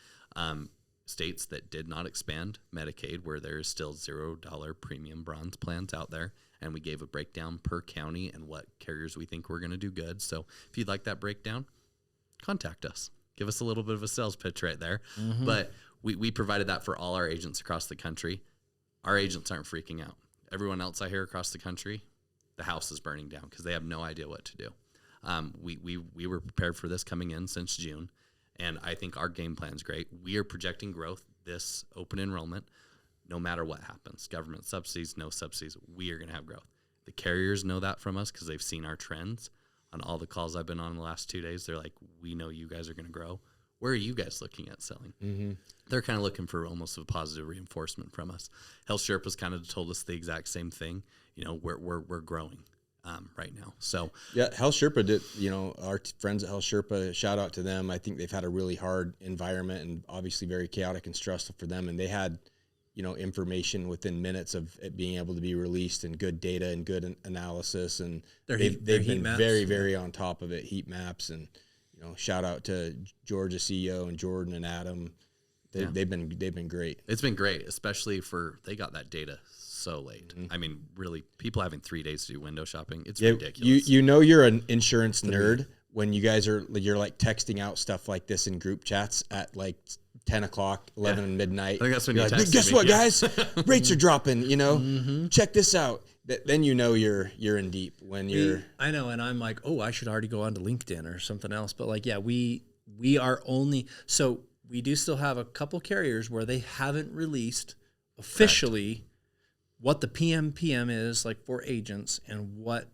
Speaker 3: states that did not expand Medicaid, where there is still $0 premium bronze plans out there. And we gave a breakdown per county and what carriers we think we're going to do good. So if you'd like that breakdown, contact us. Give us a little bit of a sales pitch right there. Mm-hmm. But we provided that for all our agents across the country. Our agents aren't freaking out. Everyone else I hear across the country, the house is burning down because they have no idea what to do. We were prepared for this coming in since June. And I think our game plan is great. We are projecting growth this open enrollment, no matter what happens. Government subsidies, no subsidies, we are going to have growth. The carriers know that from us because they've seen our trends on all the calls I've been on in the last 2 days. They're like, we know you guys are going to grow. Where are you guys looking at selling? Mm-hmm. They're kind of looking for almost a positive reinforcement from us. Health Sherpa's kind of told us the exact same thing. You know, we're growing. Right now. So
Speaker 2: yeah, Health Sherpa did, our friends at Health Sherpa, shout out to them. I think they've had a really hard environment and obviously very chaotic and stressful for them. And they had, information within minutes of it being able to be released and good data and good analysis. And they've been very, very on top of it. Heat maps and, shout out to Georgia CEO and Jordan and Adam. They've been great.
Speaker 3: It's been great, especially they got that data so late. Mm-hmm. I mean, really, people having 3 days to do window shopping. It's ridiculous.
Speaker 2: You're an insurance nerd when you're like texting out stuff like this in group chats at like 10 o'clock, 11 midnight.
Speaker 3: I think that's when
Speaker 2: you're like, guess what, guys? Rates are dropping,
Speaker 3: Mm-hmm.
Speaker 2: Check this out. Then you're in deep when you're.
Speaker 1: I know, and I'm like, oh, I should already go on to LinkedIn or something else. But like, yeah, we are only, so we do still have a couple carriers where they haven't released officially what the PMPM is like for agents and what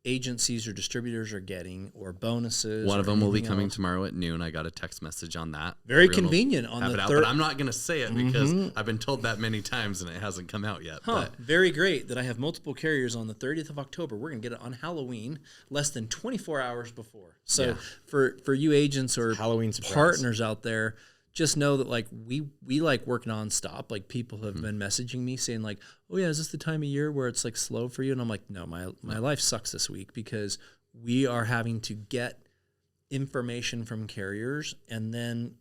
Speaker 1: agencies or distributors are getting or bonuses.
Speaker 3: One of them will be coming tomorrow at noon. I got a text message on that.
Speaker 1: Very convenient on the 3rd.
Speaker 3: But I'm not going to say it because I've been told that many times and it hasn't come out yet. But
Speaker 1: very great that I have multiple carriers on the 30th of October. We're going to get it on Halloween, less than 24 hours before. So for you agents or
Speaker 2: Halloween
Speaker 1: partners out there, just know that like we like work nonstop. Like people have been messaging me saying like, oh yeah, is this the time of year where it's like slow for you? And I'm like, no, my life sucks this week because we are having to get information from carriers, and then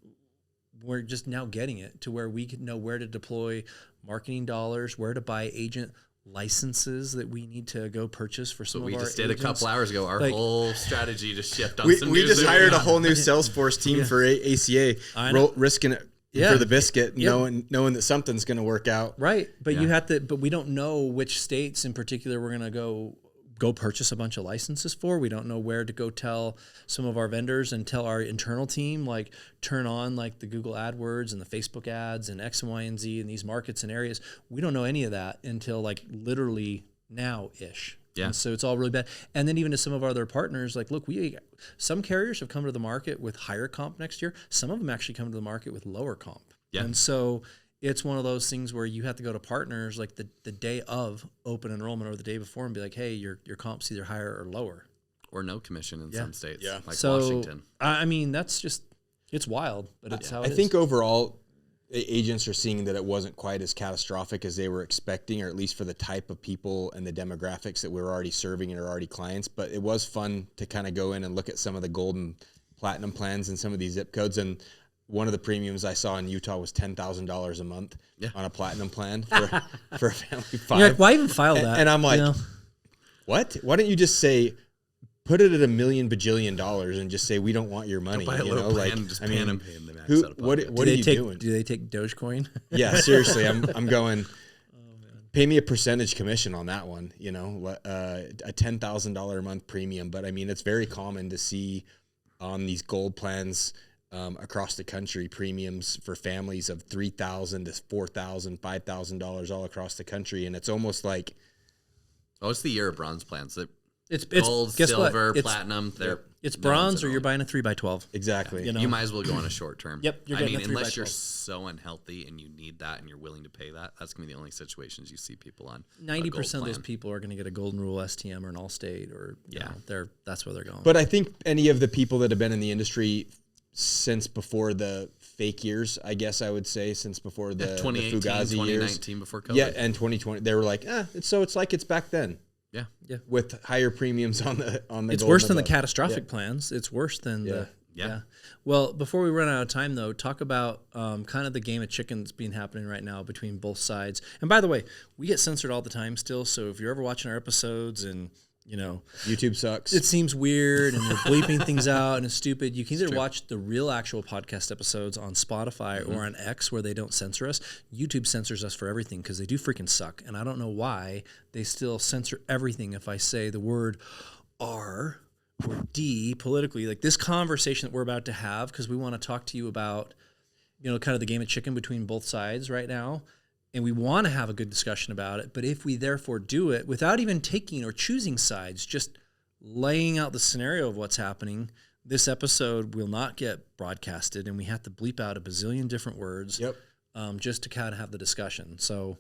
Speaker 1: we're just now getting it to where we can know where to deploy marketing dollars, where to buy agent licenses that we need to go purchase for some of our agents.
Speaker 3: We just did a couple hours ago. Our whole strategy to shift on
Speaker 2: we just hired a whole new Salesforce team for ACA, risking it for the biscuit, knowing that something's going to work out.
Speaker 1: Right, but you have to. But we don't know which states in particular we're going to go purchase a bunch of licenses for. We don't know where to go tell some of our vendors and tell our internal team, like turn on like the Google AdWords and the Facebook ads and X and Y and Z in these markets and areas. We don't know any of that until like literally now-ish.
Speaker 3: Yeah.
Speaker 1: And so it's all really bad. And then even to some of our other partners, like, look, some carriers have come to the market with higher comp next year. Some of them actually come to the market with lower comp.
Speaker 3: Yeah.
Speaker 1: And so it's one of those things where you have to go to partners like the day of open enrollment or the day before and be like, hey, your comp's either higher or lower.
Speaker 3: Or no commission in some states, like
Speaker 1: so,
Speaker 3: Washington.
Speaker 1: I mean, that's just, it's wild, but it's how it is.
Speaker 2: I think overall, agents are seeing that it wasn't quite as catastrophic as they were expecting, or at least for the type of people and the demographics that we were already serving and are already clients. But it was fun to kind of go in and look at some of the gold and platinum plans and some of these zip codes. And one of the premiums I saw in Utah was $10,000 a month on a platinum plan for a family of 5.
Speaker 1: You're like, why even file that?
Speaker 2: And I'm like, what? Why don't you just say, put it at $1 million bajillion and just say, we don't want your money.
Speaker 3: Buy a
Speaker 2: you know,
Speaker 3: little plan,
Speaker 2: like,
Speaker 3: just
Speaker 2: I
Speaker 3: pan
Speaker 2: mean,
Speaker 3: and pay them the max out of
Speaker 2: what
Speaker 3: pocket.
Speaker 2: are you doing?
Speaker 1: Do they take Dogecoin?
Speaker 2: Yeah, seriously, I'm going. Pay me a percentage commission on that one. You know, a $10,000 a month premium. But I mean, it's very common to see on these gold plans across the country premiums for families of $3,000 to $4,000, $5,000 all across the country, and it's almost like,
Speaker 3: oh, it's the year of bronze plans.
Speaker 1: It's
Speaker 3: Gold,
Speaker 1: guess
Speaker 3: silver,
Speaker 1: what?
Speaker 3: platinum.
Speaker 1: It's bronze, or you're buying a 3x12.
Speaker 2: exactly.
Speaker 1: You know?
Speaker 3: You might as well go on a short term.
Speaker 1: Yep, you're
Speaker 3: I
Speaker 1: getting
Speaker 3: mean,
Speaker 1: a 3x12.
Speaker 3: unless you're so unhealthy and you need that and you're willing to pay that, that's gonna be the only situations you see people on.
Speaker 1: 90% of those people are going to get a Golden Rule STM or an Allstate, or you know, that's where they're going.
Speaker 2: But I think any of the people that have been in the industry since before the fake years, I guess I would say, since before the
Speaker 3: 2018,
Speaker 2: the Fugazi
Speaker 3: 2019
Speaker 2: years,
Speaker 3: before COVID.
Speaker 2: yeah, and 2020, they were like, it's like it's back then.
Speaker 3: Yeah.
Speaker 2: With higher premiums on the
Speaker 1: it's
Speaker 2: gold
Speaker 1: worse
Speaker 2: and
Speaker 1: than the
Speaker 2: above.
Speaker 1: catastrophic plans. It's worse than the Well, before we run out of time, though, talk about kind of the game of chicken that's being happening right now between both sides. And by the way, we get censored all the time still. So if you're ever watching our episodes and you know,
Speaker 2: YouTube sucks.
Speaker 1: it seems weird and they're bleeping things out and it's stupid, you can either watch the real actual podcast episodes on Spotify or on X where they don't censor us. YouTube censors us for everything because they do freaking suck. And I don't know why they still censor everything if I say the word R or D politically. Like this conversation that we're about to have, because we want to talk to you about, you know, kind of the game of chicken between both sides right now. And we want to have a good discussion about it. But if we therefore do it without even taking or choosing sides, just laying out the scenario of what's happening, this episode will not get broadcasted, and we have to bleep out a bazillion different words just to kind of have the discussion. So,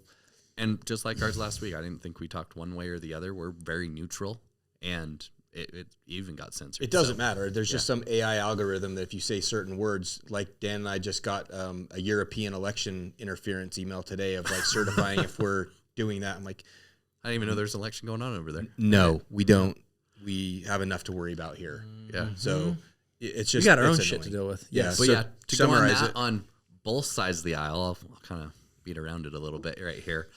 Speaker 3: and just like ours last week, I didn't think we talked one way or the other. We're very neutral, and it even got censored.
Speaker 2: It doesn't matter. There's just some AI algorithm that if you say certain words, like Dan and I just got a European election interference email today of like certifying if we're doing that. I'm like,
Speaker 3: I didn't even know there's an election going on over there.
Speaker 2: No, we don't. We have enough to worry about here.
Speaker 3: Yeah.
Speaker 2: So it's just,
Speaker 1: we got our own
Speaker 2: annoying.
Speaker 1: shit to deal with.
Speaker 2: Yeah.
Speaker 3: But
Speaker 2: So
Speaker 3: to go on
Speaker 2: summarize
Speaker 3: that
Speaker 2: it.
Speaker 3: on both sides of the aisle, I'll kind of beat around it a little bit right here.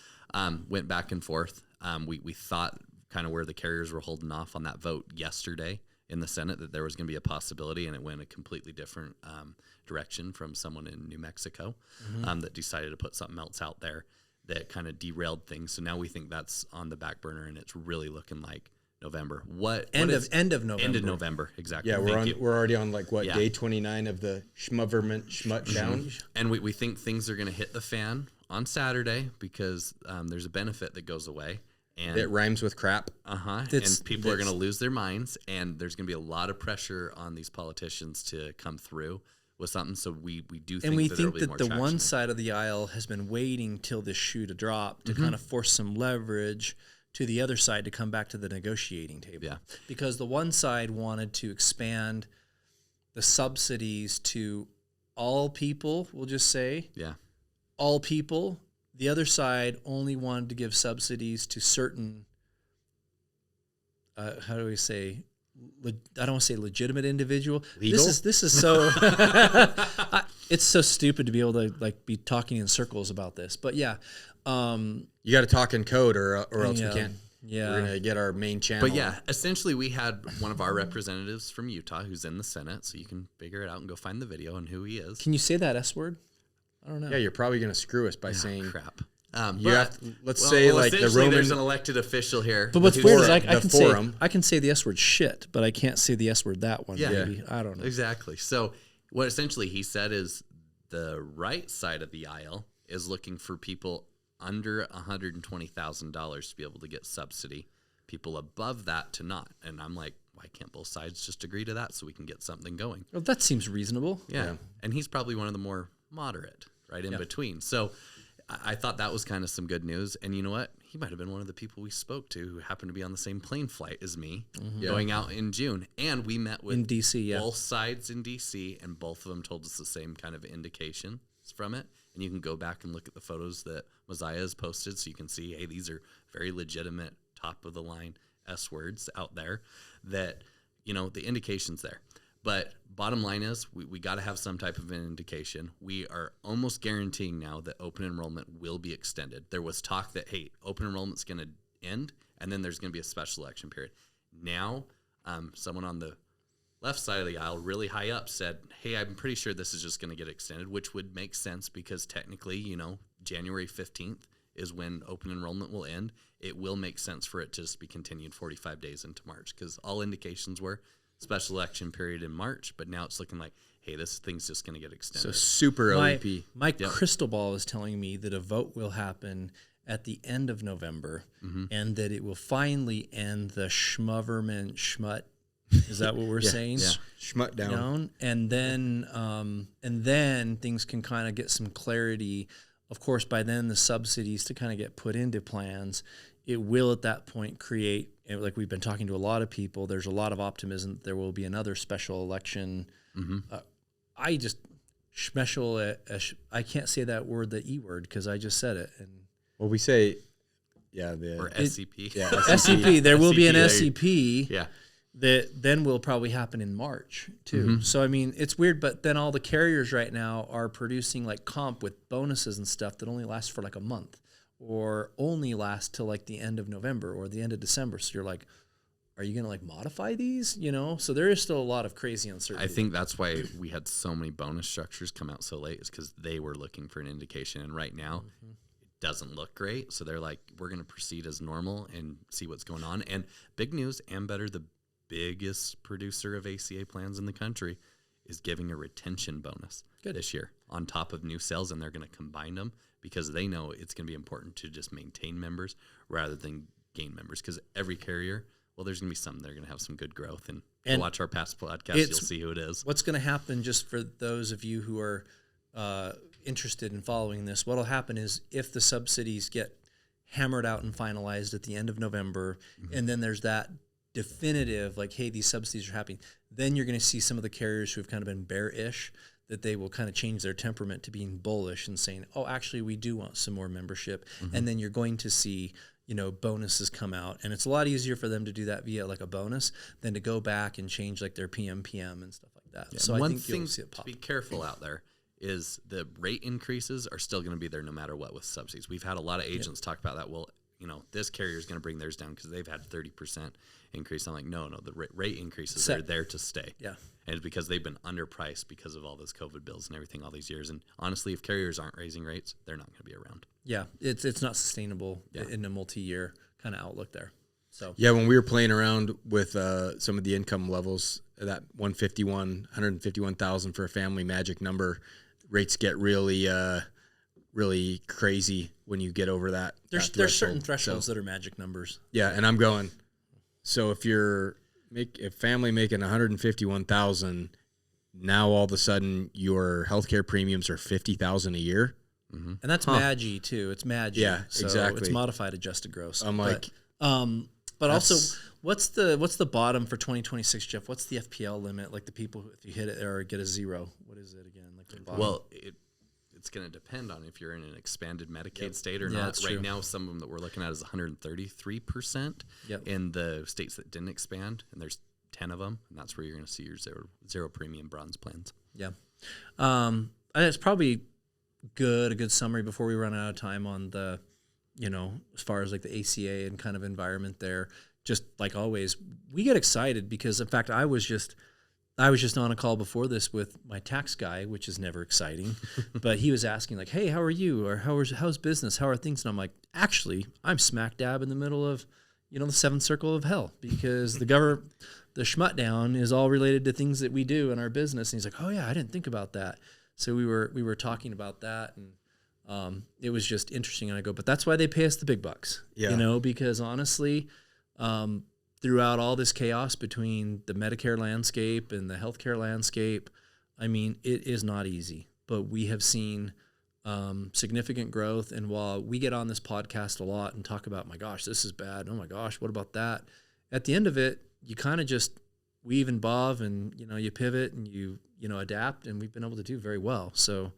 Speaker 3: Went back and forth. We thought kind of where the carriers were holding off on that vote yesterday in the Senate that there was going to be a possibility, and it went a completely different direction from someone in New Mexico that decided to put something else out there that kind of derailed things. So now we think that's on the back burner, and it's really looking like November.
Speaker 1: End of November.
Speaker 3: End of November, exactly.
Speaker 2: Yeah, we're already on like what,
Speaker 3: Yeah.
Speaker 2: day 29 of the Shutdown.
Speaker 3: And we think things are going to hit the fan on Saturday because there's a benefit that goes away. And
Speaker 2: It rhymes with crap.
Speaker 3: and people are going to lose their minds, and there's going to be a lot of pressure on these politicians to come through with something. So we do think
Speaker 1: And we
Speaker 3: that there'll
Speaker 1: think
Speaker 3: be
Speaker 1: that
Speaker 3: more
Speaker 1: the
Speaker 3: traction
Speaker 1: one
Speaker 3: there.
Speaker 1: side of the aisle has been waiting till this shoe to drop to kind of force some leverage to the other side to come back to the negotiating table.
Speaker 3: Yeah.
Speaker 1: Because the one side wanted to expand the subsidies to all people, we'll just say,
Speaker 3: Yeah.
Speaker 1: all people. The other side only wanted to give subsidies to certain, how do we say, I don't want to say legitimate individual.
Speaker 2: Legal?
Speaker 1: This is so, it's so stupid to be able to like be talking in circles about this. But yeah.
Speaker 2: You got to talk in code or else we can't.
Speaker 1: Yeah.
Speaker 2: We're going to get our main channel.
Speaker 3: But yeah, essentially we had one of our representatives from Utah who's in the Senate, so you can figure it out and go find the video and who he is.
Speaker 1: Can you say that S word? I don't know.
Speaker 2: Yeah, you're probably going to screw us by saying
Speaker 3: Crap.
Speaker 2: you have to, let's say like the
Speaker 3: essentially
Speaker 2: Roman.
Speaker 3: there's an elected official here.
Speaker 1: But what's weird is I
Speaker 2: the
Speaker 1: can
Speaker 2: forum.
Speaker 1: I can say the S word shit, but I can't say the S word that one.
Speaker 3: Yeah.
Speaker 1: Maybe. I don't know.
Speaker 3: Exactly. So what essentially he said is the right side of the aisle is looking for people under $120,000 to be able to get subsidy. People above that to not. And I'm like, why can't both sides just agree to that so we can get something going?
Speaker 1: Well, that seems reasonable.
Speaker 3: Yeah. And he's probably one of the more moderate, right in between. So I thought that was kind of some good news. And you know what? He might have been one of the people we spoke to who happened to be on the same plane flight as me going out in June. And we met with
Speaker 1: In DC,
Speaker 3: both sides in DC, and both of them told us the same kind of indications from it. and you can go back and look at the photos that Mosiah has posted, so you can see, hey, these are very legitimate, top of the line S words out there that, the indication's there. But bottom line is we got to have some type of an indication. We are almost guaranteeing now that open enrollment will be extended. There was talk that, hey, open enrollment's going to end, and then there's going to be a special election period. Now, someone on the left side of the aisle, really high up, said, hey, I'm pretty sure this is just going to get extended, which would make sense because technically, January 15th is when open enrollment will end. It will make sense for it to just be continued 45 days into March, because all indications were special election period in March, but now it's looking like, hey, this thing's just going to get extended.
Speaker 2: So super OEP.
Speaker 1: My crystal ball is telling me that a vote will happen at the end of November, and that it will finally end the schmoverment schmut. Is that what we're saying?
Speaker 2: Yeah. Schmut down.
Speaker 1: And then things can kind of get some clarity. Of course, by then the subsidies to kind of get put into plans. It will at that point create, like we've been talking to a lot of people, there's a lot of optimism that there will be another special election. I just, I can't say that word, the E word, because I just said it. And
Speaker 2: well, we say,
Speaker 3: or SCP.
Speaker 2: Yeah,
Speaker 1: SCP. There will be an SCP.
Speaker 3: Yeah.
Speaker 1: That then will probably happen in March too. So, I mean, it's weird, but then all the carriers right now are producing like comp with bonuses and stuff that only last for like a month or only last till like the end of November or the end of December. So you're like, are you going to like modify these? So there is still a lot of crazy uncertainty.
Speaker 3: I think that's why we had so many bonus structures come out so late, is because they were looking for an indication. And right now it doesn't look great. So they're like, we're going to proceed as normal and see what's going on. And big news, Ambetter, the biggest producer of ACA plans in the country, is giving a retention bonus this year on top of new sales, and they're going to combine them because they know it's going to be important to just maintain members rather than gain members, because every carrier, well, there's going to be some that are going to have some good growth, and watch our past podcasts, you'll see who it is.
Speaker 1: What's going to happen, just for those of you who are interested in following this, what will happen is if the subsidies get hammered out and finalized at the end of November, and then there's that definitive, like, hey, these subsidies are happening, then you're going to see some of the carriers who have kind of been bearish, that they will kind of change their temperament to being bullish and saying, oh, actually, we do want some more membership. And then you're going to see, bonuses come out. And it's a lot easier for them to do that via like a bonus than to go back and change like their PM and stuff like that.
Speaker 3: Yeah.
Speaker 1: So
Speaker 3: One
Speaker 1: I think
Speaker 3: thing
Speaker 1: you'll see it pop.
Speaker 3: To be careful out there is the rate increases are still going to be there no matter what with subsidies. We've had a lot of agents talk about that. Well, this carrier is going to bring theirs down because they've had 30% increase. I'm like, no, the rate increases are there to stay.
Speaker 1: Yeah.
Speaker 3: And it's because they've been underpriced because of all those COVID bills and everything all these years. And honestly, if carriers aren't raising rates, they're not going to be around.
Speaker 1: Yeah, it's not sustainable in a multi-year kind of outlook there. So
Speaker 2: when we were playing around with some of the income levels, that 151,000 for a family magic number, rates get really really crazy when you get over that.
Speaker 1: There's certain thresholds that are magic numbers.
Speaker 2: Yeah, and I'm going, so if you're a family making 151,000, now all of a sudden your healthcare premiums are 50,000 a year.
Speaker 1: And that's Magi too. It's Magi.
Speaker 2: Yeah,
Speaker 1: so
Speaker 2: exactly.
Speaker 1: It's modified adjusted gross.
Speaker 2: I'm like,
Speaker 1: but also, what's the bottom for 2026, Jeff? What's the FPL limit? Like the people who, if you hit it or get a zero, what is it again? Like the bottom?
Speaker 3: Well, it's going to depend on if you're in an expanded Medicaid state or not. Right now, some of them that we're looking at is 133% in the states that didn't expand, and there's 10 of them, and that's where you're going to see your zero premium bronze plans.
Speaker 1: Yeah. It's probably a good summary before we run out of time on the, as far as like the ACA and kind of environment there. Just like always, we get excited because, in fact, I was just on a call before this with my tax guy, which is never exciting, but he was asking like, hey, how are you? Or how's business? How are things? And I'm like, actually, I'm smack dab in the middle of, the seventh circle of hell, because the Shutdown is all related to things that we do in our business. And he's like, oh yeah, I didn't think about that. So we were talking about that, and it was just interesting. And I go, but that's why they pay us the big bucks, because honestly, throughout all this chaos between the Medicare landscape and the healthcare landscape, I mean, it is not easy, but we have seen significant growth. And while we get on this podcast a lot and talk about, my gosh, this is bad. Oh my gosh, what about that? At the end of it, you kind of just weave and bob, and you pivot and you adapt, and we've been able to do very well. So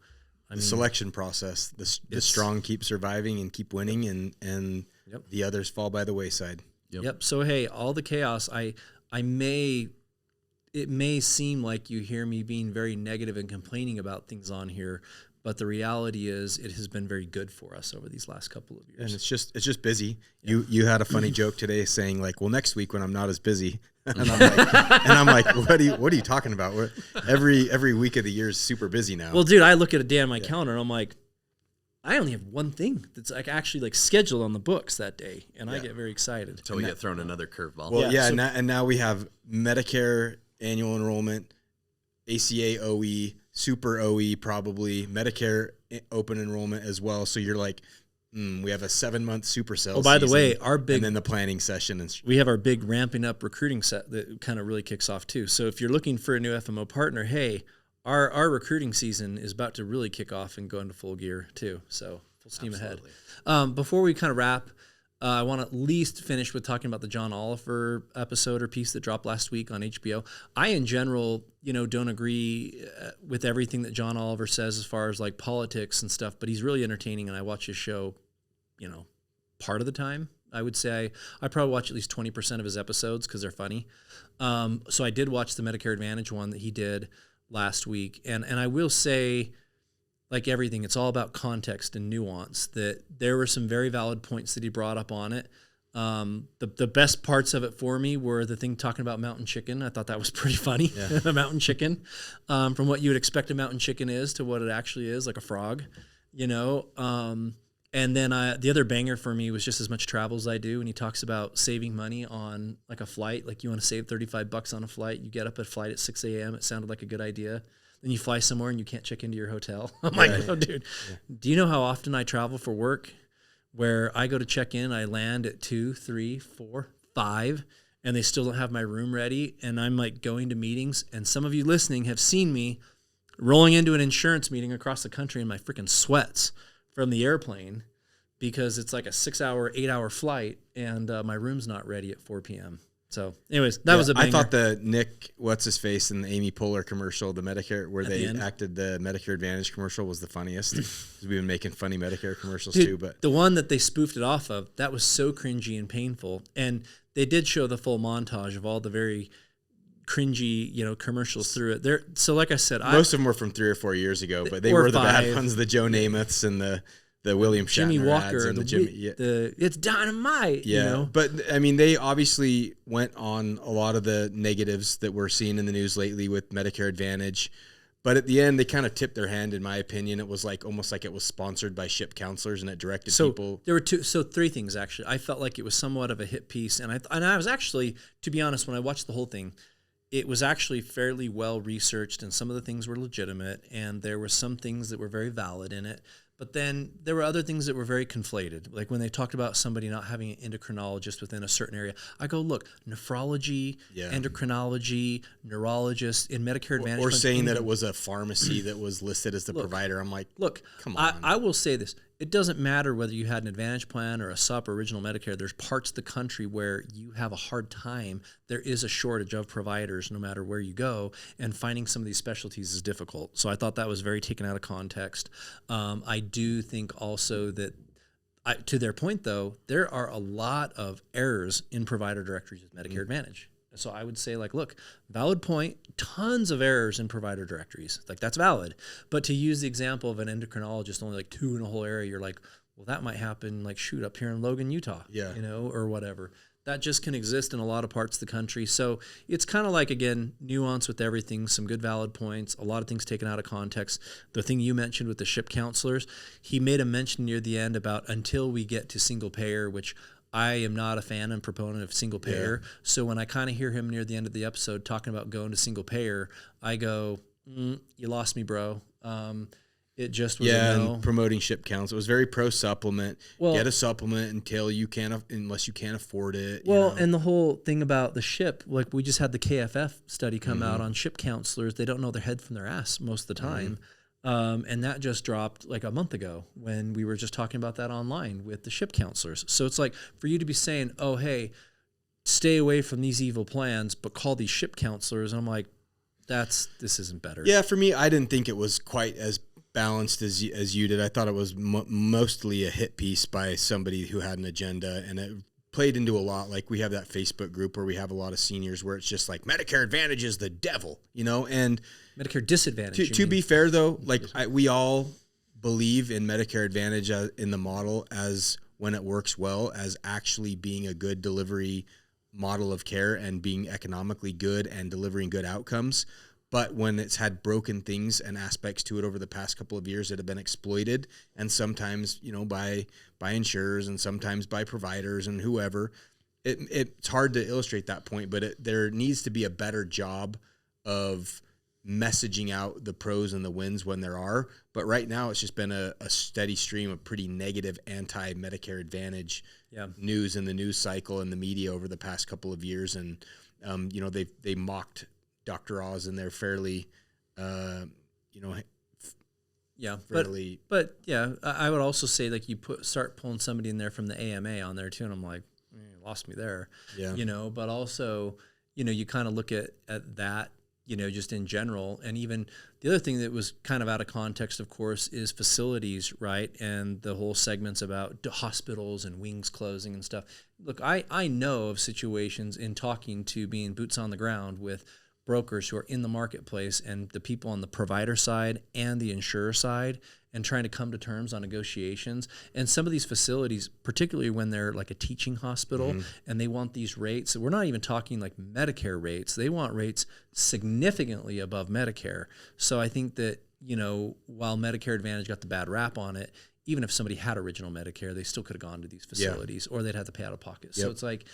Speaker 2: the selection process. The strong keep surviving and keep winning, and the others fall by the wayside.
Speaker 1: Yep. So hey, all the chaos. It may seem like you hear me being very negative and complaining about things on here, but the reality is it has been very good for us over these last couple of years.
Speaker 2: And it's just busy. Yeah. You had a funny joke today saying like, well, next week when I'm not as busy, and I'm like, what are you talking about? Every week of the year is super busy now.
Speaker 1: Well, dude, I look at a day on my calendar and I'm like, I only have one thing that's like actually like scheduled on the books that day, and I get very excited.
Speaker 3: Until we get thrown another curveball.
Speaker 2: Well, and now we have Medicare Annual Enrollment, ACA OE, Super OE probably, Medicare Open Enrollment as well. So you're like, we have a 7-month super sales.
Speaker 1: Oh, by the
Speaker 2: season,
Speaker 1: way, our big,
Speaker 2: and then the planning session.
Speaker 1: We have our big ramping up recruiting set that kind of really kicks off too. So if you're looking for a new FMO partner, hey, our recruiting season is about to really kick off and go into full gear too. So full steam ahead. Before we kind of wrap, I want to at least finish with talking about the John Oliver episode or piece that dropped last week on HBO. I, in general, don't agree with everything that John Oliver says as far as like politics and stuff, but he's really entertaining, and I watch his show, part of the time. I would say I probably watch at least 20% of his episodes because they're funny. So I did watch the Medicare Advantage one that he did last week, and I will say, like everything, it's all about context and nuance. That there were some very valid points that he brought up on it. The best parts of it for me were the thing talking about mountain chicken. I thought that was pretty funny. Yeah. Mountain chicken, from what you would expect a mountain chicken is to what it actually is, like a frog, And then the other banger for me was just as much travel as I do. And he talks about saving money on like a flight. Like you want to save $35 on a flight. You get up at flight at 6 a.m. It sounded like a good idea. Then you fly somewhere and you can't check into your hotel. I'm like, oh, dude, do you know how often I travel for work where I go to check in, I land at 2, 3, 4, 5, and they still don't have my room ready. And I'm like going to meetings. And some of you listening have seen me rolling into an insurance meeting across the country in my freaking sweats from the airplane because it's like a 6-hour, 8-hour flight and my room's not ready at 4 p.m. So anyways, that was a banger.
Speaker 2: I thought the Nick, what's-his-face, and the Amy Poehler commercial, the Medicare, where they acted the Medicare Advantage commercial was the funniest. We've been making funny Medicare commercials too. But the
Speaker 1: one that they spoofed it off of, that was so cringy and painful. And they did show the full montage of all the very cringy, commercials through it. So like I said,
Speaker 2: most of them were from 3 or 4 years ago, but they were the bad ones, the Joe Namaths and the William Shatner
Speaker 1: Jimmy Walker,
Speaker 2: ads and the Jimmy,
Speaker 1: it's dynamite.
Speaker 2: But I mean, they obviously went on a lot of the negatives that we're seeing in the news lately with Medicare Advantage. But at the end, they kind of tipped their hand, in my opinion. It was like almost like it was sponsored by SHIP counselors, and it directed people.
Speaker 1: There were 3 things actually. I felt like it was somewhat of a hit piece, and I was actually, to be honest, when I watched the whole thing, it was actually fairly well researched, and some of the things were legitimate, and there were some things that were very valid in it. But then there were other things that were very conflated. Like when they talked about somebody not having an endocrinologist within a certain area, I go, look, nephrology, endocrinology, neurologist in Medicare Advantage.
Speaker 2: Or saying that it was a pharmacy that was listed as the provider. I'm like,
Speaker 1: look,
Speaker 2: come on.
Speaker 1: I will say this. It doesn't matter whether you had an Advantage plan or a SUP or Original Medicare. There's parts of the country where you have a hard time. There is a shortage of providers no matter where you go, and finding some of these specialties is difficult. So I thought that was very taken out of context. I do think also that, to their point though, there are a lot of errors in provider directories with Medicare Advantage. So I would say, like, look, valid point, tons of errors in provider directories. Like, that's valid. But to use the example of an endocrinologist, only like 2 in a whole area, you're like, well, that might happen, like, shoot, up here in Logan, Utah, or whatever. That just can exist in a lot of parts of the country. So it's kind of like, again, nuance with everything, some good valid points, a lot of things taken out of context. The thing you mentioned with the SHIP counselors, he made a mention near the end about until we get to single payer, which I am not a fan and proponent of single payer. Yeah. So when I kind of hear him near the end of the episode talking about going to single payer, I go, you lost me, bro. It just was a no.
Speaker 2: And promoting SHIP counts. It was very pro supplement. Well, get a supplement unless you can't afford it.
Speaker 1: Well, and the whole thing about the SHIP, like we just had the KFF study come out on SHIP counselors. They don't know their head from their ass most of the time. And that just dropped like a month ago when we were just talking about that online with the SHIP counselors. So it's like for you to be saying, oh, hey, stay away from these evil plans, but call these SHIP counselors. And I'm like, this isn't better.
Speaker 2: Yeah, for me, I didn't think it was quite as balanced as you did. I thought it was mostly a hit piece by somebody who had an agenda, and it played into a lot. Like we have that Facebook group where we have a lot of seniors where it's just like Medicare Advantage is the devil, and
Speaker 1: Medicare disadvantage.
Speaker 2: To be fair though, like we all believe in Medicare Advantage in the model as when it works well as actually being a good delivery model of care and being economically good and delivering good outcomes. But when it's had broken things and aspects to it over the past couple of years that have been exploited, and sometimes, by insurers and sometimes by providers and whoever, it's hard to illustrate that point, but there needs to be a better job of messaging out the pros and the wins when there are. But right now it's just been a steady stream of pretty negative anti-Medicare Advantage news in the news cycle and the media over the past couple of years. And, they mocked Dr. Oz, and they're fairly, fairly.
Speaker 1: But I would also say like you start pulling somebody in there from the AMA on there too, and I'm like, you lost me there. Yeah. But also, you kind of look at that, just in general, and even the other thing that was kind of out of context, of course, is facilities, right? And the whole segments about hospitals and wings closing and stuff. Look, I know of situations in talking to being boots on the ground with brokers who are in the marketplace and the people on the provider side and the insurer side and trying to come to terms on negotiations. And some of these facilities, particularly when they're like a teaching hospital and they want these rates, we're not even talking like Medicare rates. They want rates significantly above Medicare. So I think that, while Medicare Advantage got the bad rap on it, even if somebody had original Medicare, they still could have gone to these facilities or they'd have to pay out of pocket. So it's like,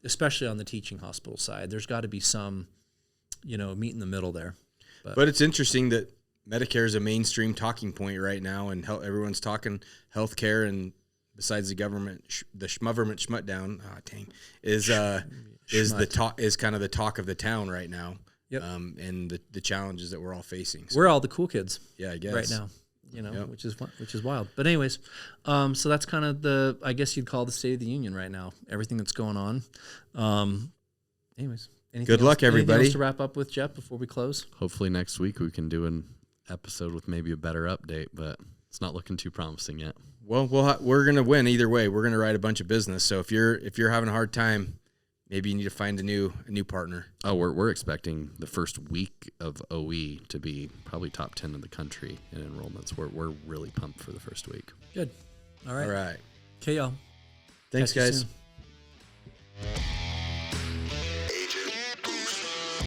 Speaker 1: especially on the teaching hospital side, there's got to be some, meet in the middle there.
Speaker 2: But it's interesting that Medicare is a mainstream talking point right now, and everyone's talking healthcare, and besides the government, the Shutdown, is kind of the talk of the town right now. Yep. And the challenges that we're all facing.
Speaker 1: So. We're all the cool kids.
Speaker 2: Yeah, I guess
Speaker 1: right now. Which is wild. But anyways, so that's kind of I guess you'd call the State of the Union right now. Everything that's going on. Anyways.
Speaker 2: Good luck, everybody.
Speaker 1: Anything else to wrap up with, Jeff, before we close?
Speaker 3: Hopefully next week we can do an episode with maybe a better update, but it's not looking too promising yet.
Speaker 2: Well, we're going to win either way. We're going to write a bunch of business. So if you're having a hard time, maybe you need to find a new partner.
Speaker 3: Oh, we're expecting the first week of OE to be probably top 10 in the country in enrollments. We're really pumped for the first week.
Speaker 1: Good. All right.
Speaker 2: All right.
Speaker 1: Okay, y'all.
Speaker 2: Thanks, guys.
Speaker 1: Soon.